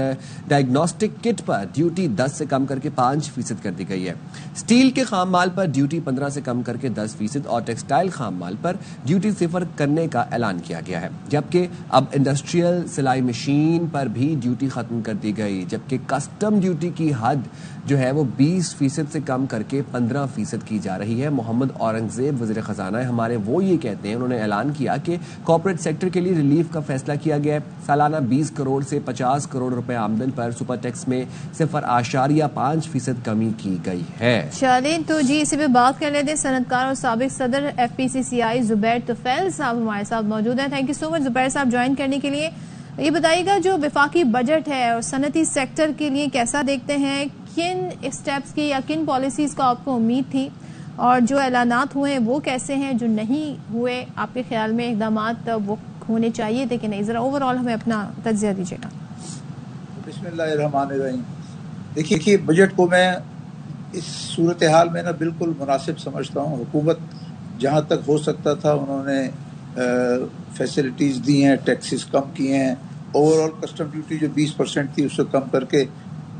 ڈائگنوسٹک کٹ پر ڈیوٹی 10 سے کم کر کے 5% کر دی گئی ہے. اسٹیل کے خام مال پر ڈیوٹی 15 سے کم کر کے 10% اور ٹیکسٹائل خام مال پر ڈیوٹی 0 کرنے کا اعلان کیا گیا ہے. جبکہ اب انڈسٹریل سلائی مشین پر بھی ڈیوٹی ختم کر دی گئی، جبکہ کسٹم ڈیوٹی کی حد جو ہے وہ 20% سے کم کر کے 15% کی جا رہی ہے. محمد اورنگزیب وزیر خزانہ ہمارے وہ یہ کہتے ہیں، انہوں نے اعلان کیا کہ کارپوریٹ سیکٹر کے لیے ریلیف کا فیصلہ کیا گیا ہے. سالانہ 20 کروڑ سے 50 کروڑ روپے آمدن پر سپر ٹیکس میں 0.5% کمی کی گئی ہے. چلیں تو جی اسی پہ بات کر لیتے ہیں. صنعت کار اور سابق صدر FPCCI زبیر طفیل صاحب ہمارے ساتھ موجود ہیں. تھینک یو سو مچ زبیر صاحب جوائن کرنے کے لیے. یہ بتائیے گا جو وفاقی بجٹ ہے اور صنعتی سیکٹر کے لیے کیسا دیکھتے ہیں، کن اسٹیپس کی یا کن پالیسیز کو آپ کو امید تھی، اور جو اعلانات ہوئے ہیں وہ کیسے ہیں، جو نہیں ہوئے آپ کے خیال میں اقدامات وہ ہونے چاہیے تھے کہ نہیں؟ ذرا اوور آل ہمیں اپنا تجزیہ دیجیے گا. بسم اللہ الرحمن الرحیم. دیکھیے بجٹ کو میں اس صورتحال میں بالکل مناسب سمجھتا ہوں. حکومت جہاں تک ہو سکتا تھا انہوں نے فیسلٹیز دی ہیں، ٹیکسز کم کیے ہیں. اوور آل کسٹم ڈیوٹی جو 20% تھی اس سے کم کر کے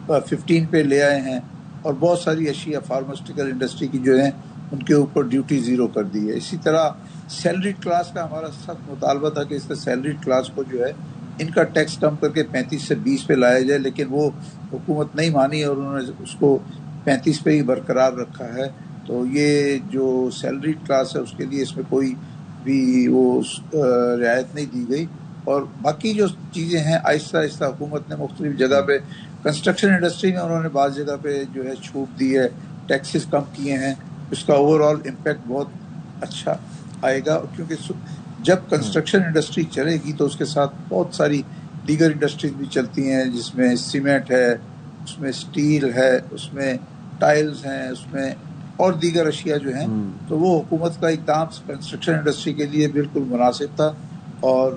15 پہ لے آئے ہیں، اور بہت ساری اشیاء فارماسیوٹیکل انڈسٹری کی جو ہیں ان کے اوپر ڈیوٹی 0 کر دی ہے. اسی طرح سیلریڈ کلاس کا ہمارا سخت مطالبہ تھا کہ اس کا سیلریڈ کلاس کو جو ہے ان کا ٹیکس کم کر کے 35 سے 20 پہ لایا جائے، لیکن وہ حکومت نہیں مانی اور انہوں نے اس کو 35 پہ ہی برقرار رکھا ہے. تو یہ جو سیلریڈ کلاس ہے اس کے لیے اس میں کوئی بھی وہ رعایت نہیں دی گئی. اور باقی جو چیزیں ہیں آہستہ آہستہ حکومت نے مختلف جگہ پہ، کنسٹرکشن انڈسٹری میں انہوں نے بعض جگہ پہ جو ہے چھوٹ دی ہے، ٹیکسز کم کیے ہیں. اس کا اوور آل امپیکٹ بہت اچھا آئے گا، کیونکہ جب کنسٹرکشن انڈسٹری چلے گی تو اس کے ساتھ بہت ساری دیگر انڈسٹریز بھی چلتی ہیں، جس میں سیمنٹ ہے، اس میں اسٹیل ہے، اس میں ٹائلز ہیں، اس میں اور دیگر اشیاء جو ہیں. تو وہ حکومت کا اقدام کنسٹرکشن انڈسٹری کے لیے بالکل مناسب تھا، اور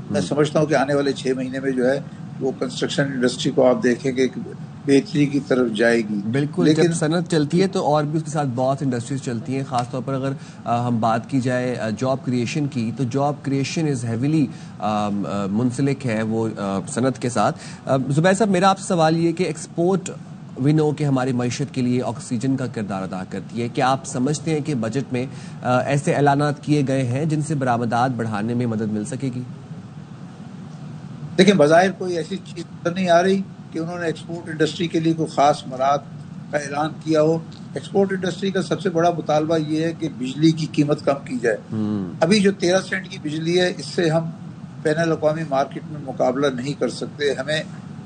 میں سمجھتا ہوں کہ آنے والے 6 مہینے میں جو ہے وہ کنسٹرکشن انڈسٹری کو آپ دیکھیں گے کہ بہتری کی طرف جائے گی. بالکل. جب صنعت چلتی ہے تو اور بھی اس کے ساتھ بہت انڈسٹریز چلتی ہیں. خاص طور پر اگر ہم بات کی جائے جاب کریشن کی تو جاب کریشن از ہیویلی منسلک ہے وہ صنعت کے ساتھ. زبیر صاحب میرا آپ سے سوال یہ کہ ایکسپورٹ وی نو کہ ہماری معیشت کے لیے آکسیجن کا کردار ادا کرتی ہے. کیا آپ سمجھتے ہیں کہ بجٹ میں ایسے اعلانات کیے گئے ہیں جن سے برآمدات بڑھانے میں مدد مل سکے گی؟ دیکھیں بظاہر کوئی ایسی چیز نہیں آ رہی کہ انہوں نے ایکسپورٹ انڈسٹری کے لیے کوئی خاص مراحت کا اعلان کیا ہو. ایکسپورٹ انڈسٹری کا سب سے بڑا مطالبہ یہ ہے کہ بجلی کی قیمت کم کی جائے. ابھی جو 13 سینٹ کی بجلی ہے اس سے ہم بین الاقوامی مارکیٹ میں مقابلہ نہیں کر سکتے. ہمیں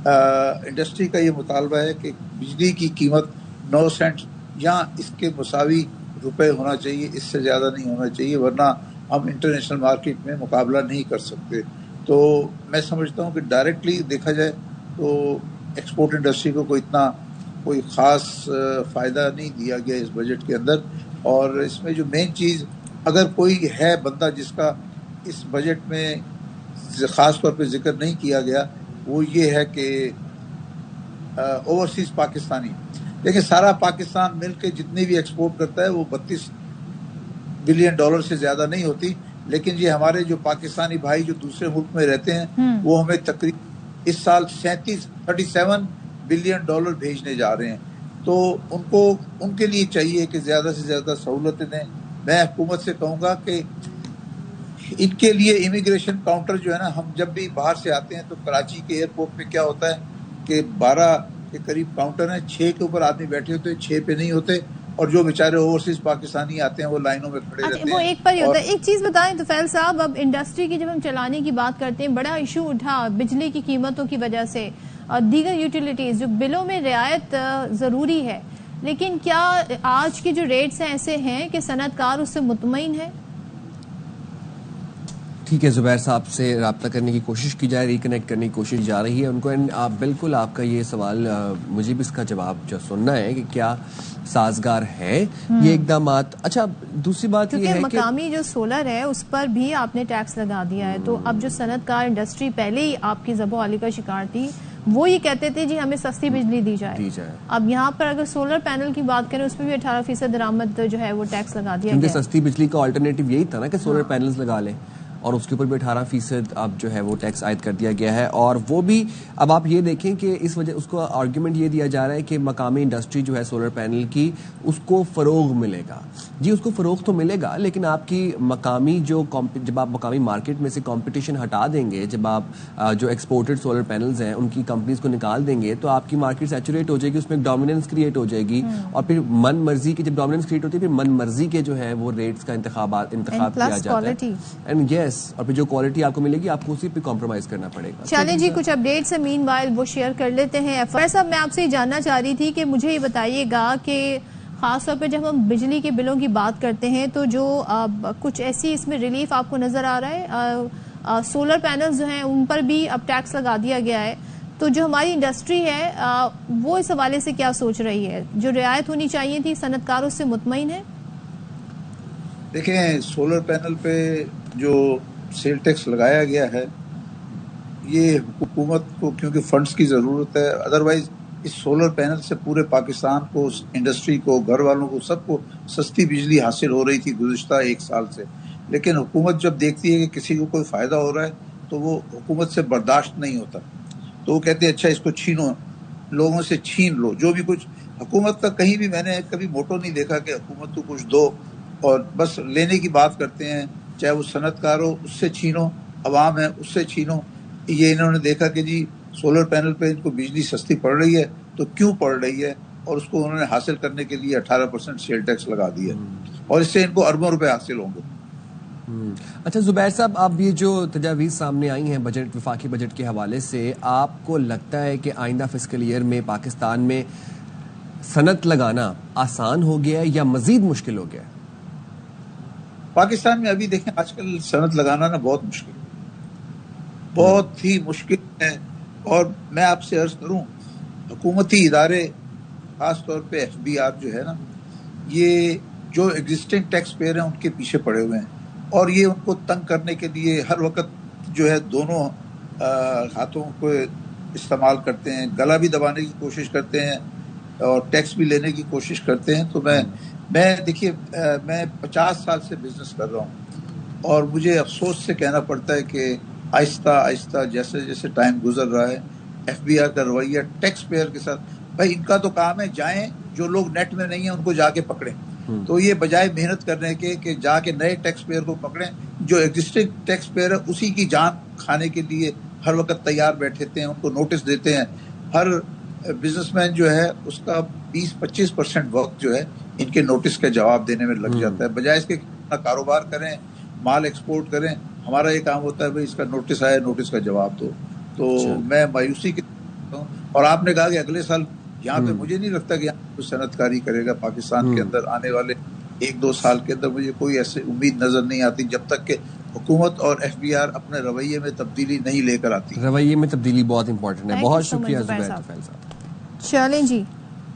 انڈسٹری کا یہ مطالبہ ہے کہ بجلی کی قیمت 9 سینٹ یا اس کے مساوی روپے ہونا چاہیے، اس سے زیادہ نہیں ہونا چاہیے، ورنہ ہم انٹرنیشنل مارکیٹ میں مقابلہ نہیں کر سکتے. تو میں سمجھتا ہوں کہ ڈائریکٹلی دیکھا جائے تو ایکسپورٹ انڈسٹری کو کوئی اتنا کوئی خاص فائدہ نہیں دیا گیا اس بجٹ کے اندر. اور اس میں جو مین چیز اگر کوئی ہے بندہ جس کا اس بجٹ میں خاص طور پہ ذکر نہیں کیا گیا وہ یہ ہے کہ اوورسیز پاکستانی. دیکھیں سارا پاکستان مل کے جتنی بھی ایکسپورٹ کرتا ہے وہ $32 بلین سے زیادہ نہیں ہوتی, لیکن یہ ہمارے جو پاکستانی بھائی جو دوسرے ملک میں رہتے ہیں وہ ہمیں تقریباً اس سال 37 بلین ڈالر بھیجنے جا رہے ہیں. تو ان کے لیے چاہیے کہ زیادہ سے زیادہ سہولتیں دیں. میں حکومت سے کہوں گا کہ ان کے لیے امیگریشن کاؤنٹر جو ہے نا, ہم جب بھی باہر سے آتے ہیں تو کراچی کے ایئرپورٹ پہ کیا ہوتا ہے کہ 12 کے قریب کاؤنٹر ہیں, 6 کے اوپر آدمی بیٹھے ہوتے ہیں, 6 پہ نہیں ہوتے, اور جو بیچارے اوورسیز پاکستانی آتے ہیں وہ لائنوں میں کھڑے رہتے ہیں. وہ ایک پر ہی ہوتا ہے. ایک چیز بتائیں طفیل صاحب, اب انڈسٹری کی جب ہم چلانے کی بات کرتے ہیں بڑا ایشو اٹھا بجلی کی قیمتوں کی وجہ سے, دیگر یوٹیلیٹیز جو بلوں میں رعایت ضروری ہے, لیکن کیا آج کے جو ریٹس ہیں ایسے ہیں کہ صنعت کار اس سے مطمئن ہے؟ ٹھیک ہے, زبیر صاحب سے رابطہ کرنے کی کوشش کی جائے, ریکنیکٹ کرنے کی کوشش جا رہی ہے ان کو. آپ بالکل آپ کا یہ سوال مجھے بھی اس کا جواب جو سننا ہے کہ کیا سازگار ہے یہ اقدامات. اچھا دوسری بات یہ ہے کہ مقامی جو سولر ہے اس پر بھی آپ نے ٹیکس لگا دیا ہے, تو اب جو صنعت کار انڈسٹری پہلے ہی آپ کی ذب و عالی کا شکار تھی وہ یہ کہتے تھے جی ہمیں سستی بجلی دی جائے. اب یہاں پر اگر سولر پینل کی بات کریں اس پہ بھی 18% درآمد جو ہے وہ ٹیکس لگا دیا گیا. سستی بجلی کا آلٹرنیٹو یہی تھا نا کہ سولر پینلز لگا لیں, اور اس کے اوپر بھی 18% اب جو ہے وہ ٹیکس عائد کر دیا گیا ہے. اور وہ بھی اب آپ یہ دیکھیں کہ اس وجہ اس کو آرگیومنٹ یہ دیا جا رہا ہے کہ مقامی انڈسٹری جو ہے سولر پینل کی اس کو فروغ ملے گا. جی اس کو فروغ تو ملے گا, لیکن آپ کی مقامی جب آپ مقامی مارکیٹ میں سے کمپٹیشن ہٹا دیں گے, جب آپ جو ایکسپورٹڈ سولر پینلز ہیں ان کی کمپنیز کو نکال دیں گے تو آپ کی مارکیٹ سیچوریٹ ہو جائے گی, اس میں ایک ڈومیننس کریٹ ہو جائے گی, اور پھر من مرضی کی جب ڈومیننس کریٹ ہوتی ہے پھر من مرضی کے جو ہے وہ ریٹس کا انتخاب کیا جاتا ہے. اینڈ یس, اور پھر جو کوالٹی آپ کو ملے گی آپ کو اسی پہ کمپرومائز کرنا پڑے گا. چلیں جی کچھ اپڈیٹس مین وائل وہ شیئر کر لیتے ہیں. صاحب میں آپ سے یہ جاننا چاہ رہی تھی کہ مجھے یہ بتائیے گا کہ خاص طور پہ جب ہم بجلی کے بلوں کی بات کرتے ہیں تو جو کچھ ایسی اس میں ریلیف آپ کو نظر آ رہا ہے, سولر پینلز جو ہیں ان پر بھی اب ٹیکس لگا دیا گیا ہے, تو جو ہماری انڈسٹری ہے وہ اس حوالے سے کیا سوچ رہی ہے, جو رعایت ہونی چاہیے تھی صنعت کار اس سے مطمئن ہے؟ دیکھیں سولر پینل پہ جو سیل ٹیکس لگایا گیا ہے یہ حکومت کو کیونکہ فنڈز کی ضرورت ہے, ادروائز اس سولر پینل سے پورے پاکستان کو, انڈسٹری کو, گھر والوں کو, سب کو سستی بجلی حاصل ہو رہی تھی گزشتہ 1 سال سے. لیکن حکومت جب دیکھتی ہے کہ کسی کو کوئی فائدہ ہو رہا ہے تو وہ حکومت سے برداشت نہیں ہوتا, تو وہ کہتے ہیں اچھا اس کو چھینو, لوگوں سے چھین لو جو بھی کچھ. حکومت کا کہیں بھی میں نے کبھی موٹو نہیں دیکھا کہ حکومت کو کچھ دو اور بس لینے کی بات کرتے ہیں, چاہے وہ صنعت کار ہو اس سے چھینو, عوام ہے اس سے چھینو. یہ انہوں نے دیکھا کہ جی سولر پینل پہ ان کو بجلی سستی پڑ رہی ہے تو کیوں پڑ رہی ہے, اور اس کو انہوں نے حاصل کرنے کے لیے 18% سیل ٹیکس لگا دیا, اور اس سے ان کو اربوں روپے حاصل ہوں گے. اچھا زبیر صاحب, اب یہ جو تجاویز سامنے آئی ہیں بجٹ, وفاقی بجٹ کے حوالے سے, آپ کو لگتا ہے کہ آئندہ فسکل ایئر میں پاکستان میں صنعت لگانا آسان ہو گیا ہے یا مزید مشکل ہو گیا ہے؟ پاکستان میں ابھی دیکھیں آج کل صنعت لگانا نا بہت مشکل, بہت ہی مشکل ہے. اور میں آپ سے عرض کروں حکومتی ادارے خاص طور پہ FBR جو ہے نا, یہ جو ایگزسٹنگ ٹیکس پیئر ہیں ان کے پیچھے پڑے ہوئے ہیں, اور یہ ان کو تنگ کرنے کے لیے ہر وقت جو ہے دونوں ہاتھوں کو استعمال کرتے ہیں, گلا بھی دبانے کی کوشش کرتے ہیں اور ٹیکس بھی لینے کی کوشش کرتے ہیں. تو میں دیکھیے میں 50 سال سے بزنس کر رہا ہوں اور مجھے افسوس سے کہنا پڑتا ہے کہ آہستہ آہستہ جیسے جیسے ٹائم گزر رہا ہے FBR کا رویہ ٹیکس پیئر کے ساتھ, بھائی ان کا تو کام ہے جائیں جو لوگ نیٹ میں نہیں ہیں ان کو جا کے پکڑیں, تو یہ بجائے محنت کرنے کے کہ جا کے نئے ٹیکس پیئر کو پکڑیں, جو ایگزسٹنگ ٹیکس پیئر ہے اسی کی جان کھانے کے لیے ہر وقت تیار بیٹھتے ہیں, ان کو نوٹس دیتے ہیں. ہر بزنس مین جو ہے اس کا 20-25% وقت جو ہے ان کے نوٹس کا جواب دینے میں لگ جاتا ہے, بجائے اس کے کاروبار کریں, مال ایکسپورٹ کریں. ہمارا یہ کام ہوتا ہے بھائی اس کا نوٹس آیا, نوٹس کا جواب دو. تو میں مایوسی کی ہوں, اور آپ نے کہا کہ اگلے سال یہاں پہ مجھے نہیں لگتا کہ یہاں کوئی صنعت کاری کرے گا پاکستان کے اندر آنے والے 1-2 سال کے اندر. مجھے کوئی ایسی امید نظر نہیں آتی جب تک کہ حکومت اور FBR اپنے رویے میں تبدیلی نہیں لے کر آتی. رویے میں تبدیلی بہت امپورٹنٹ ہے. بہت شکریہ زبیر صاحب. چلیں جی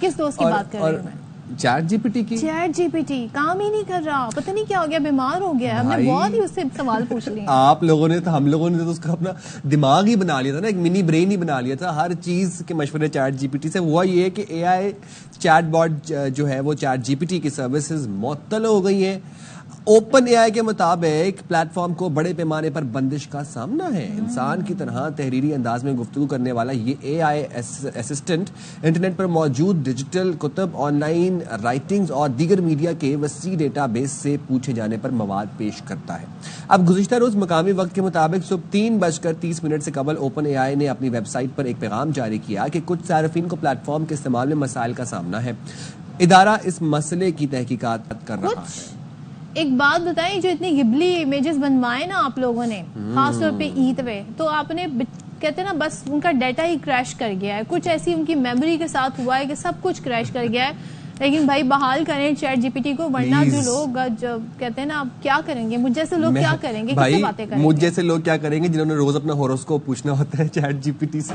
کس دوست کی بات کر رہی ہوں میں؟ چیٹ جی پی ٹی کی. چیٹ جی پی ٹی کام ہی نہیں کر رہا, پتہ نہیں کیا ہو گیا, بیمار ہو گیا. ہم نے بہت ہی اس سے سوال پوچھ لیے. آپ لوگوں نے تو, ہم لوگوں نے تو اس کا اپنا دماغ ہی بنا لیا تھا نا, ایک منی برین ہی بنا لیا تھا ہر چیز کے مشورے چیٹ جی پی ٹی سے. ہوا یہ کہ اے آئی چیٹ باٹ جو ہے وہ چیٹ جی پی ٹی کی سروسز معطل ہو گئی ہیں. اوپن اے آئی کے مطابق پلیٹ فارم کو بڑے پیمانے پر بندش کا سامنا ہے. انسان کی طرح تحریری انداز میں گفتگو کرنے والا یہ اے آئی اسسٹنٹ انٹرنیٹ پر موجود ڈیجیٹل کتب, آن لائن رائٹنگز اور دیگر میڈیا کے وسیع ڈیٹا بیس سے پوچھے جانے پر مواد پیش کرتا ہے. اب گزشتہ روز مقامی وقت کے مطابق صبح 3:30 سے قبل اوپن اے آئی نے اپنی ویب سائٹ پر ایک پیغام جاری کیا کہ کچھ صارفین کو پلیٹ فارم کے استعمال میں مسائل کا سامنا ہے. ادارہ اس مسئلے کی تحقیقات کر رہا ہے. ایک بات بتائیں, جو اتنی گبلی امیجز بنوائے نا آپ لوگوں نے, خاص طور پہ عید پہ, تو آپ نے کہتے ہیں نا بس ان کا ڈیٹا ہی کریش کر گیا ہے. کچھ ایسی ان کی میموری کے ساتھ ہوا ہے کہ سب کچھ کریش کر گیا ہے. لیکن بھائی بحال کریں چیٹ جی پی ٹی کو, ورنہ جو لوگ جو کہتے ہیں نا آپ کیا کریں گے, مجھ جیسے لوگ کیا کریں گے, کتنی باتیں کریں گے. مجھ جیسے لوگ کیا کریں گے جنہوں نے روز اپنا ہوروسکوپ پوچھنا ہوتا ہے چیٹ جی پی ٹی سے.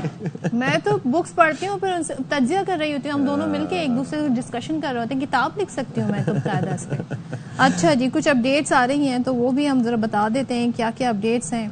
میں تو بکس پڑھتی ہوں, پھر ان سے تجزیہ کر رہی ہوتی ہوں, ہم دونوں مل کے ایک دوسرے سے ڈسکشن کر رہے ہوتے ہیں. کتاب لکھ سکتی ہوں میں تو باقاعدہ اس پہ. اچھا جی, کچھ اپڈیٹس آ رہی ہیں تو وہ بھی ہم ذرا بتا دیتے ہیں کیا کیا اپڈیٹس ہیں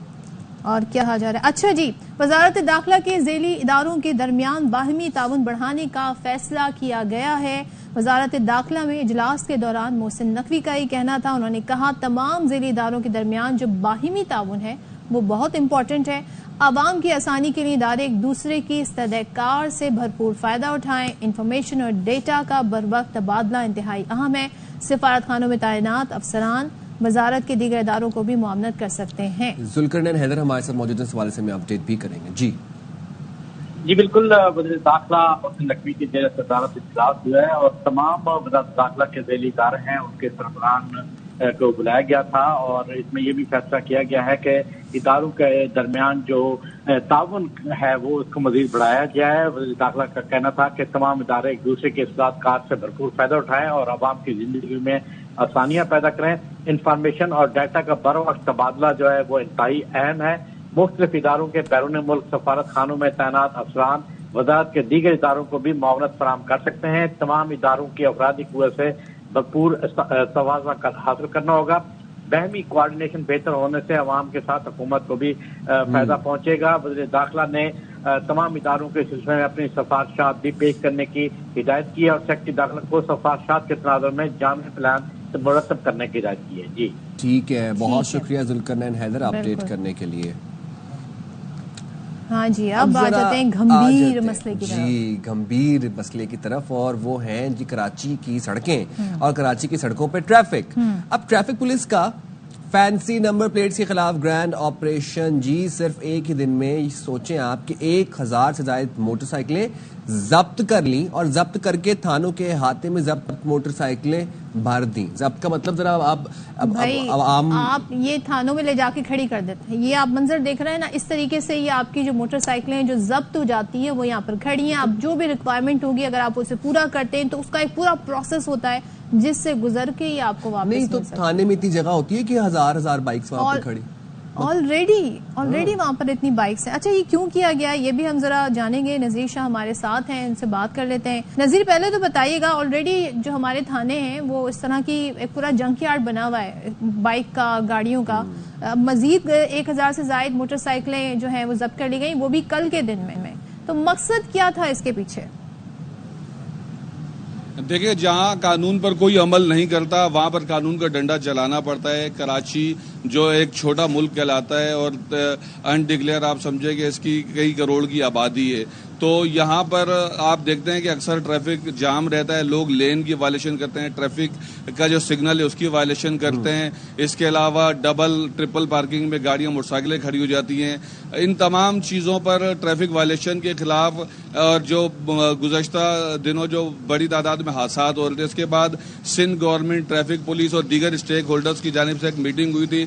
اور کیا کہا جا رہا ہے. اچھا جی, وزارت داخلہ کے ذیلی اداروں کے درمیان باہمی تعاون بڑھانے کا فیصلہ کیا گیا ہے. وزارت داخلہ میں اجلاس کے دوران محسن نقوی کا ہی کہنا تھا. انہوں نے کہا تمام ذیلی اداروں کے درمیان جو باہمی تعاون ہے وہ بہت امپورٹنٹ ہے. عوام کی آسانی کے لیے ادارے ایک دوسرے کی استحکام سے بھرپور فائدہ اٹھائیں. انفارمیشن اور ڈیٹا کا بروقت تبادلہ انتہائی اہم ہے. سفارت خانوں میں تعینات افسران وزارت کے دیگر اداروں کو بھی معاونت کر سکتے ہیں. ذوالقرنین حیدر ہمارے ساتھ موجود ہیں, اس حوالے سے میں اپڈیٹ بھی کریں گے. جی بالکل, وزیر داخلہ محسن نقوی کی زیر صدارت اجلاس ہوا ہے اور تمام وزارت داخلہ کے ذیلی ادارے ہیں ان کے سربراہان کو بلایا گیا تھا, اور اس میں یہ بھی فیصلہ کیا گیا ہے کہ اداروں کے درمیان جو تعاون ہے وہ اس کو مزید بڑھایا گیا ہے. وزیر داخلہ کا کہنا تھا کہ تمام ادارے ایک دوسرے کے اصلاحات کار سے بھرپور فائدہ اٹھائیں اور عوام کی زندگی میں آسانیاں پیدا کریں. انفارمیشن اور ڈیٹا کا بروقت تبادلہ جو ہے وہ انتہائی اہم ہے. مختلف اداروں کے بیرون ملک سفارت خانوں میں تعینات افسران وزارت کے دیگر اداروں کو بھی معاونت فراہم کر سکتے ہیں. تمام اداروں کی افرادی قوت سے بھرپور توازن حاصل کرنا ہوگا. باہمی کوارڈینیشن بہتر ہونے سے عوام کے ساتھ حکومت کو بھی فائدہ پہنچے گا. وزیر داخلہ نے تمام اداروں کے سلسلے میں اپنی سفارشات بھی پیش کرنے کی ہدایت کی ہے اور سیکرٹری داخلہ کو سفارشات کے تناظر میں جامع پلان مرتب کرنے کی ہدایت کی ہے. جی ٹھیک ہے, بہت شکریہ ذوالقرنین حیدر اپڈیٹ کرنے کے لیے. ہاں جی, اب آ جاتے ہیں گھمبیر مسئلے کی طرف. جی گھمبیر مسئلے کی طرف, اور وہ ہیں جی کراچی کی سڑکیں اور کراچی کی سڑکوں پہ ٹریفک. اب ٹریفک پولیس کا فینسی نمبر پلیٹس کے خلاف گرینڈ آپریشن. جی صرف ایک ہی دن میں سوچیں آپ کہ 1000 سے زائد موٹر سائیکلیں ضبط کر لیں, اور ضبط کر کے تھانوں کے احاطے میں ضبط موٹر سائیکلیں بھر دیں. ضبط کا مطلب ذرا آپ یہ تھانوں میں لے جا کے کھڑی کر دیتے ہیں. یہ آپ منظر دیکھ رہے ہیں نا, اس طریقے سے یہ آپ کی جو موٹر سائیکلیں جو ضبط ہو جاتی ہیں وہ یہاں پر کھڑی ہیں. اب جو بھی ریکوائرمنٹ ہوگی اگر آپ اسے پورا کرتے ہیں تو اس کا ایک پورا پروسیس ہوتا ہے جس سے گزر کے یہ آپ کو واپس نہیں. تو تھانے میں اتنی جگہ ہوتی ہے کہ ہزار بائکس وہاں پر کھڑی آلریڈی وہاں پر اتنی بائکس ہیں. اچھا, یہ کیوں کیا گیا یہ بھی ہم ذرا جانیں گے. نذیر شاہ ہمارے ساتھ ہیں, ان سے بات کر لیتے ہیں. نذیر, پہلے تو بتائیے گا, آلریڈی جو ہمارے تھانے ہیں وہ اس طرح کی ایک پورا جنک یارڈ بنا ہوا ہے بائک کا, گاڑیوں کا. مزید 1000 سے زائد موٹر سائیکلیں جو ہیں وہ ضبط کر لی گئیں, وہ بھی کل کے دن میں. تو مقصد کیا تھا اس کے پیچھے؟ دیکھیں, جہاں قانون پر کوئی عمل نہیں کرتا وہاں پر قانون کا ڈنڈا چلانا پڑتا ہے. کراچی جو ایک چھوٹا ملک کہلاتا ہے اور انڈکلیئر آپ سمجھے کہ اس کی کئی کروڑ کی آبادی ہے, تو یہاں پر آپ دیکھتے ہیں کہ اکثر ٹریفک جام رہتا ہے. لوگ لین کی وائلیشن کرتے ہیں, ٹریفک کا جو سگنل ہے اس کی وائلیشن کرتے ہیں. اس کے علاوہ ڈبل ٹرپل پارکنگ میں گاڑیاں موٹر سائیکلیں کھڑی ہو جاتی ہیں. ان تمام چیزوں پر ٹریفک وائلیشن کے خلاف اور جو گزشتہ دنوں جو بڑی تعداد میں حادثات ہو رہے تھے, اس کے بعد سندھ گورنمنٹ, ٹریفک پولیس اور دیگر اسٹیک ہولڈرز کی جانب سے ایک میٹنگ ہوئی تھی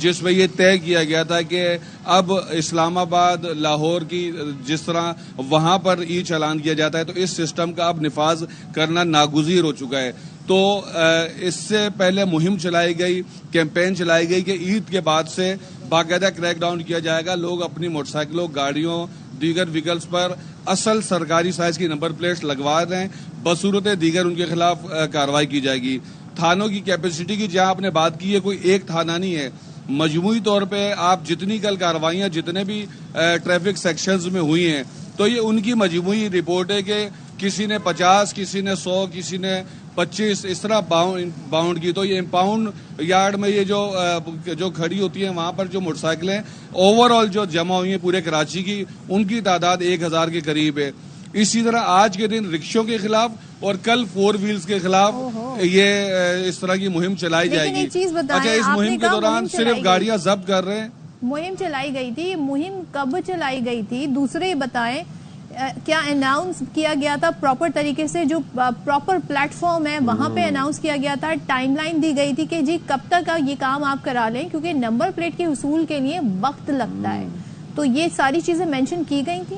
جس میں یہ طے کیا گیا تھا کہ اب اسلام آباد, لاہور کی جس طرح وہاں پر ای چالان کیا جاتا ہے تو اس سسٹم کا اب نفاذ کرنا ناگزیر ہو چکا ہے. تو اس سے پہلے مہم چلائی گئی, کیمپین چلائی گئی کہ عید کے بعد سے باقاعدہ کریک ڈاؤن کیا جائے گا. لوگ اپنی موٹر سائیکلوں, گاڑیوں, دیگر ویکلز پر اصل سرکاری سائز کی نمبر پلیٹس لگوا دیں، بصورت دیگر ان کے خلاف کارروائی کی جائے گی۔ تھانوں کی کیپیسٹی کی جہاں آپ نے بات کی ہے، کوئی ایک تھانہ نہیں ہے، مجموعی طور پہ آپ جتنی کل کارروائیاں جتنے بھی ٹریفک سیکشنز میں ہوئی ہیں تو یہ ان کی مجموعی رپورٹ ہے کہ کسی نے 50، کسی نے 100، کسی نے 25 اس طرح باؤنڈ کی۔ تو یہ امپاؤنڈ یارڈ میں یہ جو کھڑی ہوتی ہیں وہاں پر جو موٹر سائیکلیں اوور آل جو جمع ہوئی ہیں پورے کراچی کی، ان کی تعداد 1000 کے قریب ہے۔ اسی طرح آج کے دن رکشوں کے خلاف اور کل 4 ویلز کے خلاف یہ اس طرح کی مہم چلائی جائے گی۔ اچھا، اس مہم کے دوران صرف گاڑیاں ضبط کر رہے ہیں۔ مہم چلائی گئی تھی، مہم کب چلائی گئی تھی؟ دوسرے بتائیں، کیا اناؤنس کیا گیا تھا پراپر طریقے سے؟ جو پراپر پلیٹ فارم ہے وہاں پہ اناؤنس کیا گیا تھا، ٹائم لائن دی گئی تھی کہ جی کب تک یہ کام آپ کرا لیں، کیونکہ نمبر پلیٹ کے حصول کے لیے وقت لگتا ہے، تو یہ ساری چیزیں مینشن کی گئی تھی؟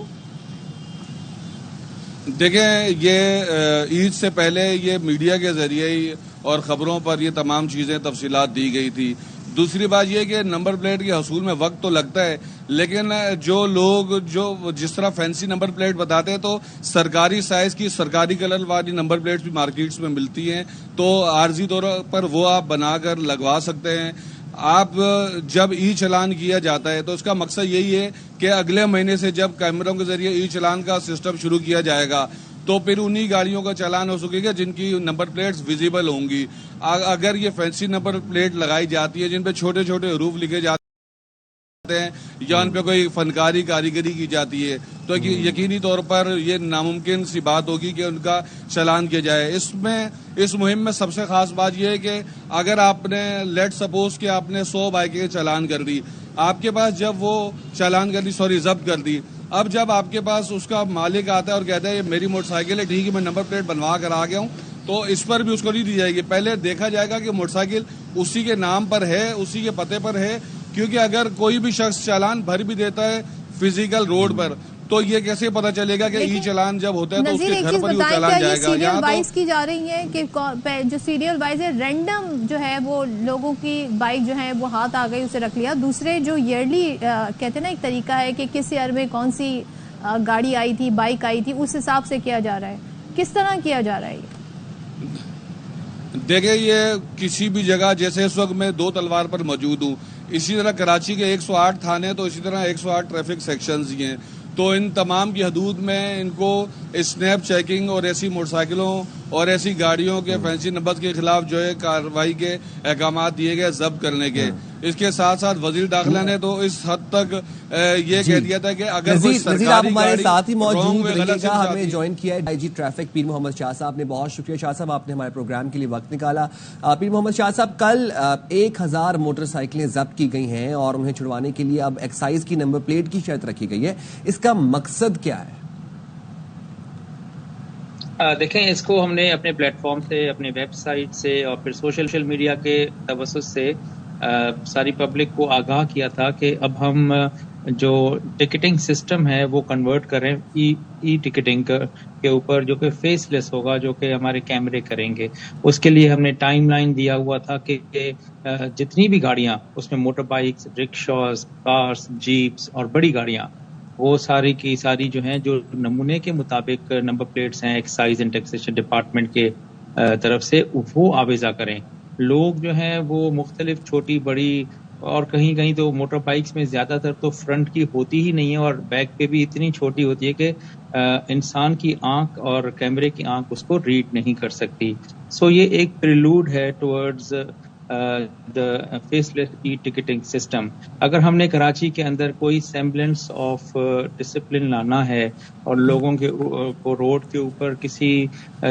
دیکھیں، یہ عید سے پہلے یہ میڈیا کے ذریعے اور خبروں پر یہ تمام چیزیں تفصیلات دی گئی تھی۔ دوسری بات یہ کہ نمبر پلیٹ کے حصول میں وقت تو لگتا ہے، لیکن جو لوگ جس طرح فینسی نمبر پلیٹ بتاتے ہیں تو سرکاری سائز کی سرکاری کلر والی نمبر پلیٹس بھی مارکیٹس میں ملتی ہیں، تو عارضی طور پر وہ آپ بنا کر لگوا سکتے ہیں۔ آپ جب ای چلان کیا جاتا ہے تو اس کا مقصد یہی ہے کہ اگلے مہینے سے جب کیمروں کے ذریعے ای چلان کا سسٹم شروع کیا جائے گا تو پھر انہی گاڑیوں کا چلان ہو سکے گا جن کی نمبر پلیٹس ویزیبل ہوں گی۔ اگر یہ فینسی نمبر پلیٹ لگائی جاتی ہے جن پہ چھوٹے چھوٹے حروف لکھے جاتے ہیں یا ان پہ کوئی فنکاری کاریگری کی جاتی ہے تو یقینی طور پر یہ ناممکن سی بات ہوگی کہ ان کا چلان کیا جائے۔ اس مہم میں سب سے خاص بات یہ ہے کہ اگر آپ نے لیٹ سپوز کہ آپ نے 100 بائکیں چلان کر دی، آپ کے پاس جب وہ چلان کر دی ضبط کر دی، اب جب آپ کے پاس اس کا مالک آتا ہے اور کہتا ہے یہ میری موٹر سائیکل ہے، ٹھیک ہے میں نمبر پلیٹ بنوا کر آ گیا ہوں، تو اس پر بھی اس کو نہیں دی جائے گی۔ پہلے دیکھا جائے گا کہ موٹر سائیکل اسی کے نام پر ہے، اسی کے پتے پر ہے، کیونکہ اگر کوئی بھی شخص چالان بھر بھی دیتا ہے فزیکل روڈ پر تو یہ کیسے پتا چلے گا کہ ای چلان جب ہوتا ہے تو اس کے گھر پر ہی وہ چلان جائے گا؟ سیریل وائز کی جا رہی ہے کہ جو سیریل وائز ہے رینڈم جو ہے وہ لوگوں کی بائک جو ہے وہ ہاتھ آ گئی اسے رکھ لیا، دوسرے جو ایئرلی کہتے ہیں نا ایک طریقہ ہے کہ کس ایئر میں کون سی گاڑی آئی تھی، بائک آئی تھی، اس حساب سے کیا جا رہا ہے، کس طرح کیا جا رہا ہے یہ؟ دیکھیں، یہ کسی بھی جگہ جیسے اس وقت میں 2 تلوار پر موجود ہوں، اسی طرح کراچی کے 108 تھانے تو اسی طرح 108 ٹریفک سیکشنز ہی ہیں، تو ان تمام کی حدود میں ان کو اسنیپ چیکنگ اور ایسی موٹر سائیکلوں اور ایسی گاڑیوں کے فینسی نمبر کے خلاف جو ہے کارروائی کے احکامات دیے گئے ضبط کرنے کے۔ اس کے ساتھ ساتھ وزیر داخلہ نے تو اس حد تک یہ کہہ دیا تھا کہ اگر کوئی سرکاری ہمارے ساتھ ہی موجود غلط ہمیں جوائن کیا ہے آئی جی ٹریفک پیر محمد شاہ صاحب نے۔ بہت شکریہ شاہ صاحب، آپ نے ہمارے پروگرام کے لیے وقت نکالا۔ پیر محمد شاہ صاحب، کل 1000 موٹر سائیکلیں ضبط کی گئی ہیں اور انہیں چھڑوانے کے لیے اب ایکسائز کی نمبر پلیٹ کی شرط رکھی گئی ہے، اس کا مقصد کیا ہے؟ دیکھیں، اس کو ہم نے اپنے پلیٹ فارم سے، اپنے ویب سائٹ سے اور پھر سوشل میڈیا کے توسط سے ساری پبلک کو آگاہ کیا تھا کہ اب ہم جو ٹکٹنگ سسٹم ہے وہ کنورٹ کریں ای ٹکٹنگ کے اوپر، جو کہ فیس لیس ہوگا، جو کہ ہمارے کیمرے کریں گے۔ اس کے لیے ہم نے ٹائم لائن دیا ہوا تھا کہ جتنی بھی گاڑیاں اس میں motor bikes, rickshaws, cars, jeeps اور بڑی گاڑیاں، وہ ساری کی ساری جو ہیں جو نمونے کے مطابق نمبر پلیٹس ہیں ایکسائز اینڈ ٹیکسیشن ڈپارٹمنٹ کے طرف سے، وہ آویزہ کریں۔ لوگ جو ہیں وہ مختلف چھوٹی بڑی اور کہیں کہیں تو موٹر بائکس میں زیادہ تر تو فرنٹ کی ہوتی ہی نہیں ہے اور بیک پہ بھی اتنی چھوٹی ہوتی ہے کہ انسان کی آنکھ اور کیمرے کی آنکھ اس کو ریڈ نہیں کر سکتی۔ سو یہ ایک پریلوڈ ہے towards the faceless e ticketing system. اگر ہم نے کراچی کے اندر کوئی سیمبلنس آف ڈسپلن لانا ہے اور لوگوں کو روڈ کے اوپر کسی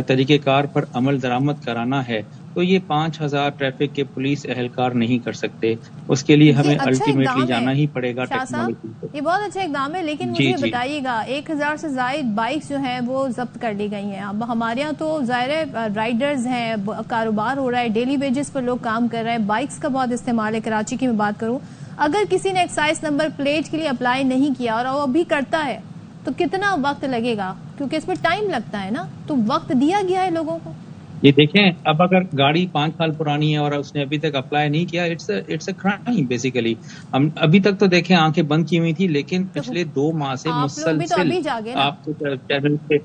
طریقہ کار پر عمل درآمد کرانا ہے تو یہ 5000 ٹریفک کے پولیس اہلکار نہیں کر سکتے، اس کے لیے ہمیں الٹیمیٹلی جانا ہی پڑے گا ٹیکنالوجی کو۔ یہ بہت اچھا اقدام ہے، لیکن مجھے بتائیے گا 1000 سے زائد بائکس جو ہیں وہ ضبط کر لی گئی ہیں۔ اب ہمارے یہاں تو ظاہر رائڈرز ہیں، کاروبار ہو رہا ہے، ڈیلی ویجز پر لوگ کام کر رہے ہیں، بائکس کا بہت استعمال ہے۔ کراچی کی میں بات کروں، اگر کسی نے ایکسائز نمبر پلیٹ کے لیے اپلائی نہیں کیا اور وہ ابھی کرتا ہے تو کتنا وقت لگے گا؟ کیونکہ اس میں ٹائم لگتا ہے نا، تو وقت دیا گیا ہے لوگوں کو۔ یہ دیکھیں اب اگر گاڑی 5 سال پرانی ہے اور اس نے ابھی تک اپلائی نہیں کیا اٹس اے کرائم بیسیکلی. ہم ابھی تک تو دیکھیں آنکھیں بند کی ہوئی تھی لیکن پچھلے 2 ماہ سے مسلسل آپ کو چینل پہ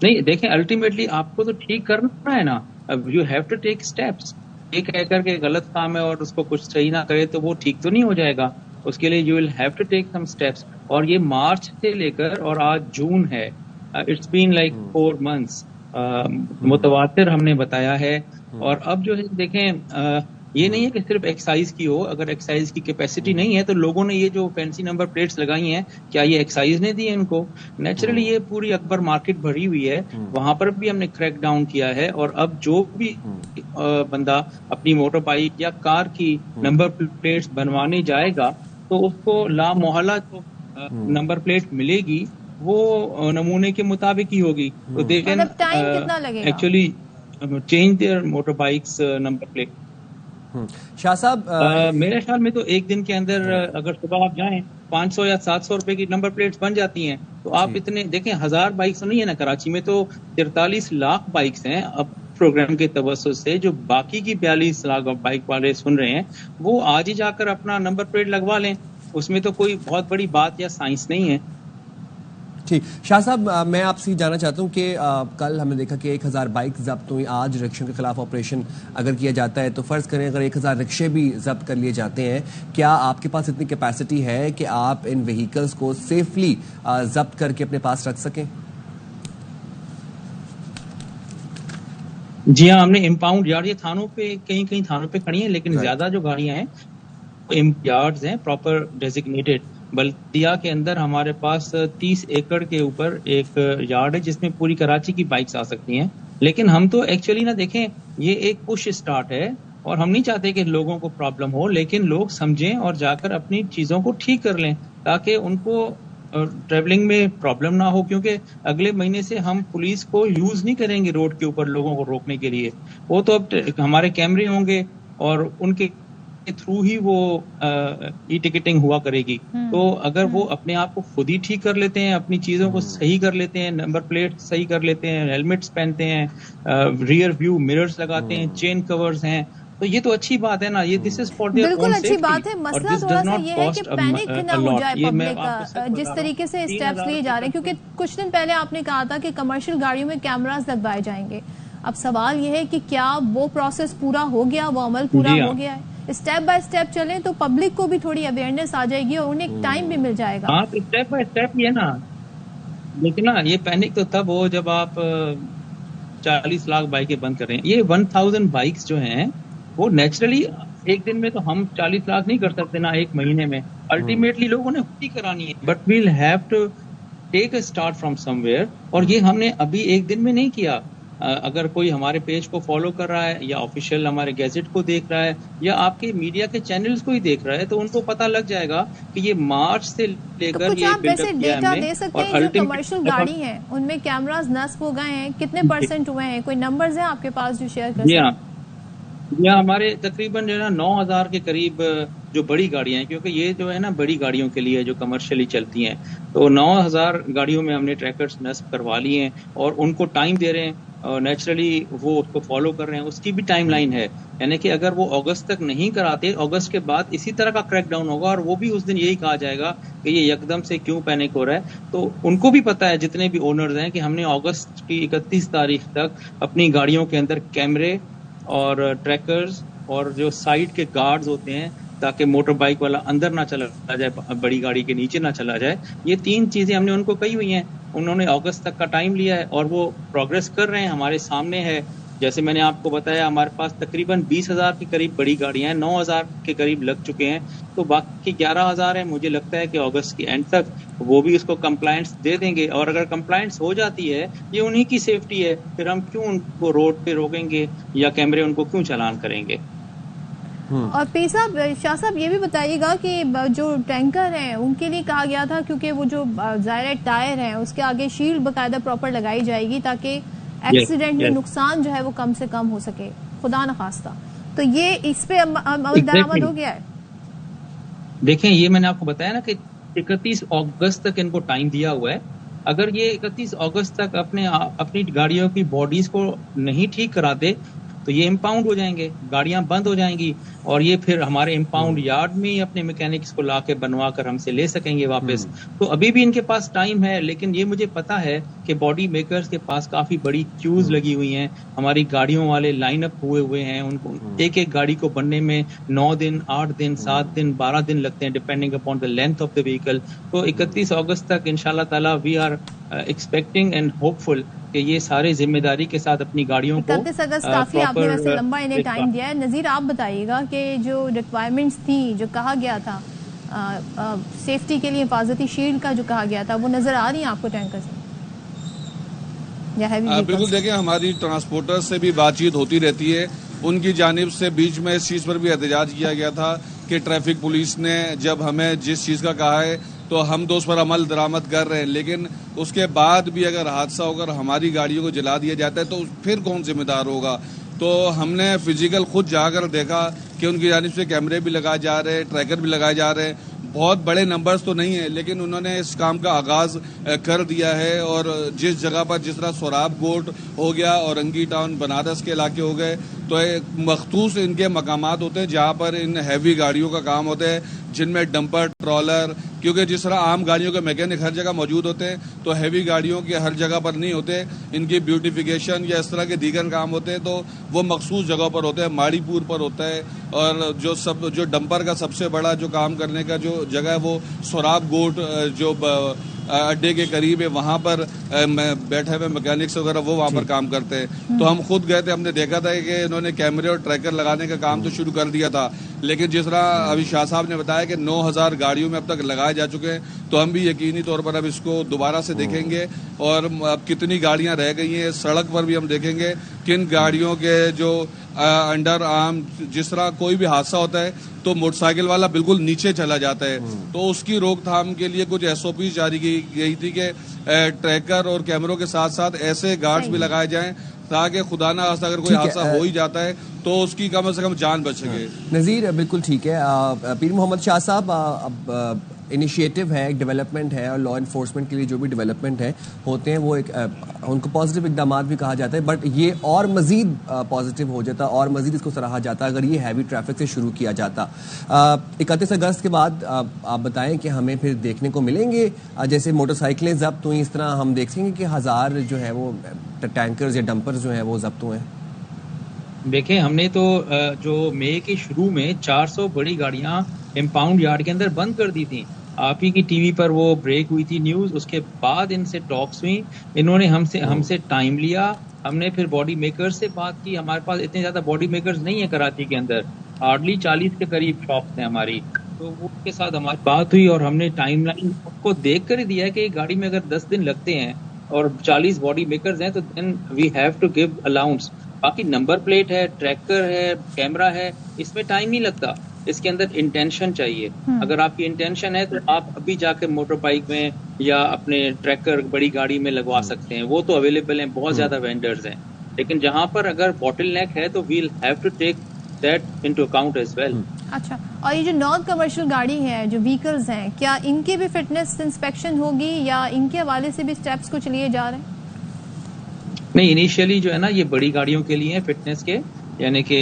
نہیں دیکھیں الٹیمیٹلی آپ کو تو ٹھیک کرنا ہے نا. You have to take steps. یہ کہہ کر کے غلط کام ہے اور اس کو کچھ صحیح نہ کرے تو وہ ٹھیک تو نہیں ہو جائے گا. اس کے لیے you will have to take some steps. اور یہ مارچ سے لے کر اور آج جون ہے. It's been like 4 months. متواتر ہم نے بتایا ہے. اور اب جو ہے دیکھیں یہ نہیں ہے کہ صرف ایکسائز کی ہو. اگر ایکسائز کی کیپیسٹی نہیں ہے تو لوگوں نے یہ جو فینسی نمبر پلیٹس لگائی ہیں کیا یہ ایکسائز نے دی ہے ان کو؟ نیچرلی یہ پوری اکبر مارکیٹ بھری ہوئی ہے. وہاں پر بھی ہم نے کریک ڈاؤن کیا ہے. اور اب جو بھی بندہ اپنی موٹر بائک یا کار کی نمبر پلیٹس بنوانے جائے گا تو اس کو لا محالہ جو نمبر پلیٹ ملے گی وہ نمونے کے مطابق ہی ہوگی. تو they can actually change their motor bikes number plate. Shah صاحب میرے خیال میں تو ایک دن کے اندر اگر صبح آپ جائیں 500 یا 700 روپے کی نمبر پلیٹس بن جاتی ہیں. تو آپ اتنے دیکھیں 1000 بائکس نہیں ہے نا, کراچی میں تو 43 لاکھ بائکس ہیں. اب پروگرام کے توسط سے جو باقی کی 42 لاکھ بائک والے سن رہے ہیں وہ آج ہی جا کر اپنا نمبر پلیٹ لگوا لیں. اس میں تو کوئی بہت بڑی بات یا سائنس نہیں ہے. ٹھیک. شاہ صاحب میں آپ سے جاننا چاہتا ہوں کہ کل ہم نے دیکھا کہ 1000 بائک ضبط ہوئی. آج رکشوں کے خلاف آپریشن اگر کیا جاتا ہے تو فرض کریں اگر 1000 رکشے بھی ضبط کر لیے جاتے ہیں, کیا آپ کے پاس اتنی کیپیسٹی ہے کہ آپ ان وہیکلز کو سیفلی ضبط کر کے اپنے پاس رکھ سکیں؟ جی ہاں, ہم نے امپاؤنڈ یارڈ یہ تھانوں پہ کہیں تھانوں پہ کھڑی ہیں لیکن زیادہ جو گاڑیاں ہیں یارڈز ہیں پراپر ڈیزگنیٹڈ. بلدیہ کے اندر ہمارے پاس 30 ایکڑ کے اوپر ایک یارڈ ہے جس میں پوری کراچی کی بائکس آ سکتی ہیں. لیکن ہم تو ایکچولی نہ دیکھیں یہ ایک پش اسٹارٹ ہے اور ہم نہیں چاہتے کہ لوگوں کو پرابلم ہو, لیکن لوگ سمجھیں اور جا کر اپنی چیزوں کو ٹھیک کر لیں تاکہ ان کو ٹریولنگ میں پرابلم نہ ہو. کیونکہ اگلے مہینے سے ہم پولیس کو یوز نہیں کریں گے روڈ کے اوپر لوگوں کو روکنے کے لیے. وہ تو اب ہمارے کیمرے ہوں گے اور ان کے تھرو ہی وہ ای ٹکٹنگ ہوا کرے گی. تو اگر وہ اپنے آپ کو خود ہی ٹھیک کر لیتے ہیں, اپنی چیزوں کو صحیح کر لیتے ہیں, نمبر پلیٹ صحیح کر لیتے ہیں, ہیلمٹس پہنتے ہیں, ریئر ویو مررز لگاتے ہیں, چین کورز ہیں, تو یہ تو اچھی بات ہے نا. یہ this is for their own safety. بالکل اچھی بات ہے. مسئلہ تھوڑا سا یہ ہے کہ پینک نہ ہو جائے پبلک کا جس طریقے سے اسٹیپس لیے جا رہے ہیں. کیونکہ کچھ دن پہلے آپ نے کہا تھا کہ کمرشل گاڑیوں میں کیمراز لگوائے جائیں گے. اب سوال یہ ہے کہ کیا وہ پروسیس پورا ہو گیا, وہ عمل پورا ہو گیا ہے؟ اسٹیپ بائی اسٹیپ چلیں تو پبلک کو بھی تھوڑی اویئرنیس آ جائے گی اور انہیں ایک ٹائم بھی مل جائے گا. ہاں اسٹیپ بائی اسٹیپ یہ نا, لیکن نا یہ پینک تو تب ہو جب آپ 40 لاکھ بائکیں بند کر رہے ہیں. یہ 1000 بائکس جو ہیں وہ نیچرلی ایک دن میں تو ہم 40 لاکھ نہیں کر سکتے نا ایک مہینے میں. الٹیمیٹلی لوگوں نے خود ہی کرانی ہے. But we'll have to take a start from somewhere. اور یہ ہم نے ابھی ایک دن میں نہیں کیا. اگر کوئی ہمارے پیج کو فالو کر رہا ہے یا آفیشیل ہمارے گیزٹ کو دیکھ رہا ہے یا آپ کے میڈیا کے چینلز کو ہی دیکھ رہا ہے تو ان کو پتہ لگ جائے گا کہ یہ مارچ سے لے کر یہ بلڈ اپ کیا ہم نے. دے سکتے ہیں جو کمرشل گاڑی ہیں ان میں کیمراز نصب ہو گئے ہیں, کتنے % ہوئے ہیں؟ کوئی نمبرز ہیں آپ کے پاس جو شیئر کر سکتے ہیں؟ یا ہمارے تقریباً جو ہے نا 9000 کے قریب جو بڑی گاڑیاں ہیں, کیونکہ یہ جو ہے نا بڑی گاڑیوں کے لیے جو کمرشلی چلتی ہیں, تو 9000 گاڑیوں میں ہم نے ٹریکرز نصب کروا لیے ہیں اور ان کو ٹائم دے رہے ہیں. اور نیچرلی وہ اس کو فالو کر رہے ہیں. اس کی بھی ٹائم لائن ہے, یعنی کہ اگر وہ اگست تک نہیں کراتے, اگست کے بعد اسی طرح کا کریک ڈاؤن ہوگا اور وہ بھی اس دن یہی کہا جائے گا کہ یہ یکدم سے کیوں پینک ہو رہا ہے. تو ان کو بھی پتا ہے جتنے بھی اونرز ہیں کہ ہم نے اگست کی 31 تاریخ تک اپنی گاڑیوں کے اندر کیمرے اور ٹریکرز اور جو سائڈ کے گارڈز ہوتے ہیں تاکہ موٹر بائک والا اندر نہ چلا جائے, بڑی گاڑی کے نیچے نہ چلا جائے. یہ 3 چیزیں ہم نے ان کو کہی ہوئی ہیں. انہوں نے اگست تک کا ٹائم لیا ہے اور وہ پروگریس کر رہے ہیں, ہمارے سامنے ہے. جیسے میں نے آپ کو بتایا ہمارے پاس تقریباً 20000 کے قریب بڑی گاڑیاں ہیں, 9000 کے قریب لگ چکے ہیں, تو باقی 11000 ہیں. مجھے لگتا ہے کہ اگست کے اینڈ تک وہ بھی اس کو کمپلائنس دے دیں گے. اور اگر کمپلائنس ہو جاتی ہے, یہ انہی کی سیفٹی ہے, پھر ہم کیوں ان کو روڈ پہ روکیں گے یا کیمرے ان کو کیوں چالان کریں گے. اور پی صاحب, شاہ صاحب یہ بھی بتائیے گا کہ جو ٹینکر ہیں ان کے لیے کہا گیا تھا کیونکہ وہ جو ظاہر ٹائر ہیں اس کے آگے شیلڈ باقاعدہ پراپر لگائی جائے گی تاکہ ایکسیڈنٹ میں نقصان جو ہے وہ کم سے کم ہو سکے, خدا نخواستہ. تو یہ اس پہ عمل درآمد ہو گیا ہے؟ دیکھیں یہ میں نے آپ کو بتایا نا کہ 31 اگست تک ان کو ٹائم دیا ہوا ہے اگر یہ 31 اگست تک اپنی گاڑیوں کی باڈیز کو نہیں ٹھیک کراتے تو یہ امپاؤنڈ ہو جائیں گے, گاڑیاں بند ہو جائیں گی, اور یہ پھر ہمارے امپاؤنڈ یارڈ میں ہی اپنے میکینکس کو لا کے بنوا کر ہم سے لے سکیں گے واپس. تو ابھی بھی ان کے پاس ٹائم ہے, لیکن یہ مجھے پتا ہے کہ باڈی میکرز کے پاس کافی بڑی کیوز لگی ہوئی ہیں, ہماری گاڑیوں والے لائن اپ ہوئے ہیں, ان کو ایک گاڑی کو بننے میں 9 دن 8 دن 7 دن 12 دن لگتے ہیں depending upon the length of the vehicle. تو 31 اگست تک انشاءاللہ تعالی we are expecting and hopeful کہ یہ سارے ذمہ داری کے ساتھ اپنی گاڑیوں کو 31 اگست کافی آپ نے ویسے لمبا انہیں ٹائم دیا ہے. نذیر آپ بتائیے گا کہ جو ریکوائرمنٹس تھیں, جو کہا گیا تھا سیفٹی کے لیے حفاظتی شیلڈ کا جو کہا گیا تھا, وہ نظر آ رہی ہیں آپ کو ٹینکر سے؟ بالکل, دیکھیں ہماری ٹرانسپورٹر سے بھی بات چیت ہوتی رہتی ہے, ان کی جانب سے بیچ میں اس چیز پر بھی احتجاج کیا گیا تھا کہ ٹریفک پولیس نے جب ہمیں جس چیز کا کہا ہے تو ہم تو اس پر عمل درآمد کر رہے ہیں, لیکن اس کے بعد بھی اگر حادثہ ہو کر ہماری گاڑیوں کو جلا دیا جاتا ہے تو پھر کون ذمہ دار ہوگا. تو ہم نے فزیکل خود جا کر دیکھا کہ ان کی جانب سے کیمرے بھی لگائے جا رہے ہیں, ٹریکر بھی لگائے جا رہے ہیں. بہت بڑے نمبرز تو نہیں ہیں, لیکن انہوں نے اس کام کا آغاز کر دیا ہے, اور جس جگہ پر جس طرح سوراب گوٹ ہو گیا, اورنگی ٹاؤن بنارس کے علاقے ہو گئے, تو ایک مخصوص ان کے مقامات ہوتے ہیں جہاں پر ان ہیوی گاڑیوں کا کام ہوتا ہے, جن میں ڈمپر, ٹرالر, کیونکہ جس طرح عام گاڑیوں کے میکینک ہر جگہ موجود ہوتے ہیں تو ہیوی گاڑیوں کے ہر جگہ پر نہیں ہوتے, ان کی بیوٹیفیکیشن یا اس طرح کے دیگر کام ہوتے ہیں تو وہ مخصوص جگہوں پر ہوتے ہیں. ماڑی پور پر ہوتا ہے, اور جو ڈمپر کا سب سے بڑا جو کام کرنے کا جو جگہ ہے وہ سوراب گوٹ جو اڈے کے قریب ہے, وہاں پر بیٹھے ہوئے میکینکس وغیرہ وہ وہاں پر کام کرتے ہیں. تو ہم خود گئے تھے, ہم نے دیکھا تھا کہ انہوں نے کیمرے اور ٹریکر لگانے کا کام تو شروع کر دیا تھا, لیکن جس طرح ابھی شاہ صاحب نے بتایا کہ 9000 گاڑیوں میں اب تک لگائے جا چکے ہیں, تو ہم بھی یقینی طور پر اب اس کو دوبارہ سے دیکھیں گے, اور اب کتنی گاڑیاں رہ گئی ہیں سڑک پر بھی ہم دیکھیں گے کن گاڑیوں کے جو انڈر آرم, جس طرح کوئی بھی حادثہ ہوتا ہے تو موٹر سائیکل والا بالکل نیچے چلا جاتا ہے, تو اس کی روک تھام کے لیے کچھ SOPs جاری کی گئی تھی کہ ٹریکر اور کیمروں کے ساتھ ساتھ ایسے گارڈز بھی لگائے جائیں تاکہ خدا نہ خاصہ اگر کوئی حادثہ ہو ہی جاتا ہے تو اس کی کم سے کم جان بچ سکے. نذیر بالکل ٹھیک ہے. پیر محمد شاہ صاحب, اب انیشیٹو ہے, ایک ڈیولپمنٹ ہے, اور لا انفورسمنٹ کے لیے جو بھی ڈیولپمنٹ ہے ہوتے ہیں وہ ایک ان کو پازیٹیو اقدامات بھی کہا جاتا ہے, بٹ یہ اور مزید پازیٹیو ہو جاتا اور مزید اس کو سراہا جاتا اگر یہ ہیوی ٹریفک سے شروع کیا جاتا. 31 اگست کے بعد آپ بتائیں کہ ہمیں پھر دیکھنے کو ملیں گے جیسے موٹر سائیکلیں ضبط ہوئیں, اس طرح ہم دیکھ سکیں گے کہ 1000 جو ہے وہ ٹینکرز یا ڈمپرز جو ہیں وہ ضبط ہوئے ہیں. دیکھیں ہم نے تو جو مئی کے شروع میں 400 بڑی گاڑیاں امپاؤنڈ یارڈ کے اندر بند کر دی تھیں. آپ ہی کی ٹی وی پر وہ بریک ہوئی تھی نیوز, اس کے بعد ان سے ٹاکس ہوئی, انہوں نے ہم سے ٹائم لیا, ہم نے پھر باڈی میکرز سے بات کی. ہمارے پاس اتنے زیادہ باڈی میکرز نہیں ہیں کراچی کے اندر, ہارڈلی 40 کے قریب شاپس ہیں ہماری, تو وہ کے ساتھ ہماری بات ہوئی اور ہم نے ٹائم لائن کو دیکھ کر ہی دیا ہے کہ گاڑی میں اگر 10 دن لگتے ہیں اور 40 باڈی میکرز ہیں تو then we have to give allowance. باقی نمبر پلیٹ ہے, ٹریکر ہے, کیمرہ ہے, اس میں ٹائم نہیں لگتا, اس کے اندر انٹینشن چاہیے. اگر آپ کی انٹینشن ہے تو آپ ابھی جا کے موٹر بائک میں یا اپنے ٹریکر بڑی گاڑی میں لگوا سکتے ہیں, وہ تو اویلیبل ہیں, بہت زیادہ وینڈرز ہیں. لیکن جہاں پر اگر باٹل نیک ہے تو we'll have to take that into account as well. اچھا, اور یہ جو نان کمرشل گاڑی ہے, جو ویکلز ہیں, کیا ان کی بھی فٹنس انسپیکشن ہوگی یا ان کے حوالے سے بھی اسٹیپس کچھ لیے جا رہے ہیں؟ نہیں, انیشیلی جو ہے نا یہ بڑی گاڑیوں کے لیے فٹنس کے, یعنی کہ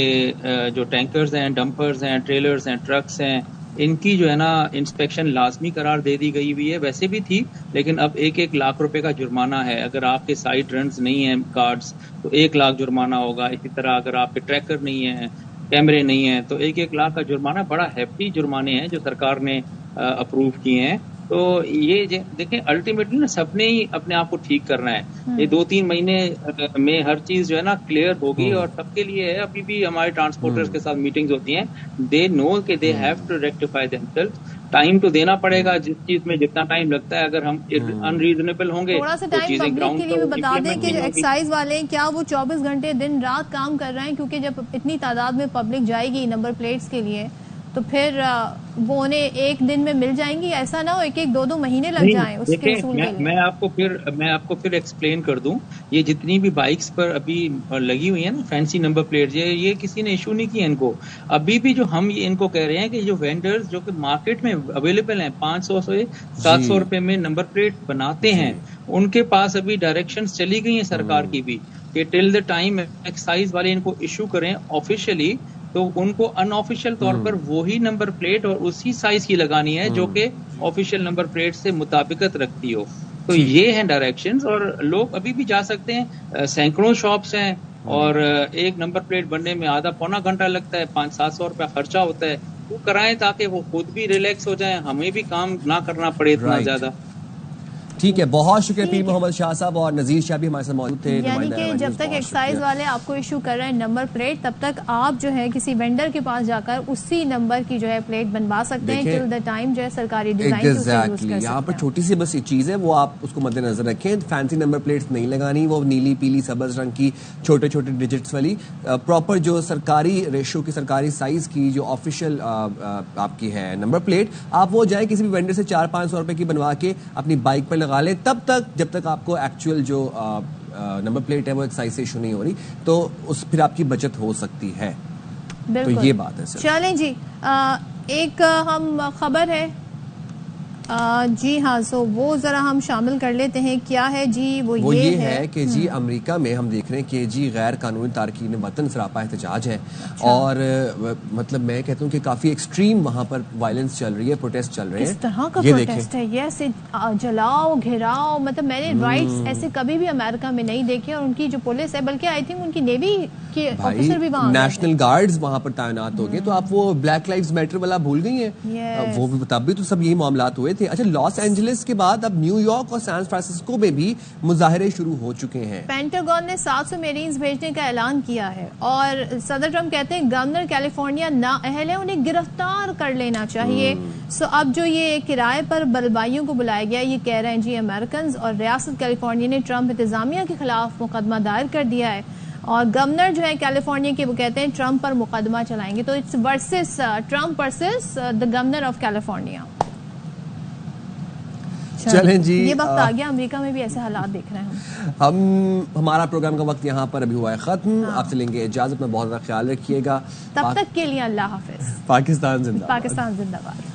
جو ٹینکرز ہیں, ڈمپرز ہیں, ٹریلرز ہیں, ٹرکس ہیں, ان کی جو ہے نا انسپیکشن لازمی قرار دے دی گئی ہوئی ہے. ویسے بھی تھی, لیکن اب 1 لاکھ روپے کا جرمانہ ہے. اگر آپ کے سائڈ رنز نہیں ہیں کارڈز تو 1 لاکھ جرمانہ ہوگا. اسی طرح اگر آپ کے ٹریکر نہیں ہیں, کیمرے نہیں ہیں, تو 1 لاکھ کا جرمانہ. بڑا ہیفٹی جرمانے ہیں جو سرکار نے اپروو کیے ہیں. تو یہ دیکھیں الٹیمیٹلی نا سب نے ہی اپنے آپ کو ٹھیک کرنا ہے. یہ 2-3 مہینے میں ہر چیز جو ہے نا کلیئر ہوگی, اور سب کے لیے ہے. ابھی بھی ہمارے ٹرانسپورٹرز کے ساتھ میٹنگز ہوتی ہیں, دے نو کہ they have to rectify them self. Time تو دینا پڑے گا, جس چیز میں جتنا ٹائم لگتا ہے. اگر ہم ان ریزنیبل ہوں گے تھوڑا سا ٹائم پبلک کے لیے بھی بتا دیں کہ جو ایکسائز والے ہیں کیا وہ 24 گھنٹے دن رات کام کر رہے ہیں, کیونکہ جب اتنی تعداد میں پبلک جائے گی نمبر پلیٹس کے لیے تو پھر وہ انہیں ایک دن میں مل جائیں گی؟ ایسا نہ ہو ایک ایک 2 مہینے لگ جائیں اس کے حصول کے لیے. میں آپ کو پھر ایکسپلین کر دوں. یہ جتنی بھی بائکس پر ابھی لگی ہوئی ہیں نا فینسی نمبر پلیٹ، یہ کسی نے ایشو نہیں کیا ان کو. ابھی بھی جو ہم ان کو کہہ رہے ہیں کہ جو وینڈرز جو کہ مارکیٹ میں اویلیبل ہیں 500 سے 700 روپے میں نمبر پلیٹ بناتے ہیں، ان کے پاس ابھی ڈائریکشنز چلی گئی ہیں سرکار کی بھی کہ ٹل دا ٹائم ایکسائز والے ان کو ایشو کریں آفیشیلی، تو ان کو ان آفیشیل طور پر وہی نمبر پلیٹ اور اسی سائز کی لگانی ہے جو کہ آفیشیل نمبر پلیٹ سے مطابقت رکھتی ہو. تو یہ ہیں ڈائریکشنز، اور لوگ ابھی بھی جا سکتے ہیں. سینکڑوں شاپس ہیں اور ایک نمبر پلیٹ بننے میں آدھا پونا گھنٹہ لگتا ہے، 500-700 روپیہ خرچہ ہوتا ہے. وہ کرائیں تاکہ وہ خود بھی ریلیکس ہو جائیں، ہمیں بھی کام نہ کرنا پڑے اتنا زیادہ. ٹھیک ہے، بہت شکریہ پیر محمد شاہ صاحب، اور نذیر شاہ بھی ہمارے ساتھ موجود تھے. یعنی کہ جب تک ایکسائز والے آپ کو ایشو کر رہے ہیں نمبر پلیٹ، تب تک آپ جو ہے کسی وینڈر کے پاس جا کر اسی نمبر کی جو ہے پلیٹ بنوا سکتے ہیں ٹل دا ٹائم جو ہے سرکاری ڈیزائن یوز کر سکتے ہیں. یہاں پر چھوٹی سی بس یہ چیز ہے، وہ آپ اس کو مد نظر رکھیں. فینسی نمبر پلیٹس نہیں لگانی، وہ نیلی پیلی سبز رنگ کی چھوٹے چھوٹے ڈیجٹس والی پراپر جو سرکاری ریشو کی سرکاری سائز کی جو آفیشیل آپ کی ہے نمبر پلیٹ، آپ وہ جائیں کسی بھی وینڈر سے 400-500 روپے کی بنوا کے اپنی بائک پر لگا لیں. تب تک جب تک آپ کو ایکچوئل جو نمبر پلیٹ ہے وہ ایکسائز سے ایشو نہیں ہو رہی، تو اس پھر آپ کی بچت ہو سکتی ہے. تو یہ بات ہے سر. چلیں جی، ایک ہم خبر ہے جی ہاں، سو وہ ذرا ہم شامل کر لیتے ہیں. کیا ہے جی؟ وہ یہ ہے کہ جی امریکہ میں ہم دیکھ رہے ہیں کہ جی غیر قانونی تارکین وطن سراپا احتجاج ہے. اور مطلب میں کہتا ہوں کہ کافی ایکسٹریم وہاں پر وائلنس چل رہی ہے، پروٹیسٹ چل رہے ہیں. کس طرح کا پروٹیسٹ ہے یہ؟ ایسے جلاؤ گھیراؤ، مطلب میں نے رائٹس ایسے کبھی بھی امریکہ میں نہیں دیکھے. اور ان کی جو پولیس ہے، بلکہ آئی تھنک ان کی نیوی کے آفیسر بھی وہاں، نیشنل گارڈز وہاں پر تعینات ہو گئے. تو آپ وہ بلیک لائیوز میٹر والا بھول گئی ہیں؟ وہ بھی تب بھی تو سب یہی معاملات ہوئے تھے. اچھا، لاس اینجلس کے بعد اب نیو یارک اور سان فرانسسکو میں بھی مظاہرے شروع ہو چکے ہیں. پینٹاگون نے 700 میرینز بھیجنے کا اعلان کیا ہے، اور صدر ٹرمپ کہتے ہیں گورنر کیلیفورنیا نااہل ہے، انہیں گرفتار کر لینا چاہیے. سو اب جو یہ کرائے پر بلبائیوں کو بلایا گیا، یہ کہہ رہے ہیں جی امریکنز، اور ریاست کیلیفورنیا نے ٹرمپ انتظامیہ کے خلاف مقدمہ دائر کر دیا ہے. اور گورنر جو ہے کیلیفورنیا کے، وہ کہتے ہیں ٹرمپ پر مقدمہ چلائیں گے. تو it's versus Trump versus the governor of California. چلیں جی، یہ وقت آ گیا، امریکہ میں بھی ایسے حالات دیکھ رہے ہیں ہم. ہمارا پروگرام کا وقت یہاں پر ابھی ہوا ہے ختم. آپ سے لیں گے اجازت، میں بہت زیادہ خیال رکھیے گا. تب تک کے لیے اللہ حافظ. پاکستان زندہ باد. پاکستان زندہ باد.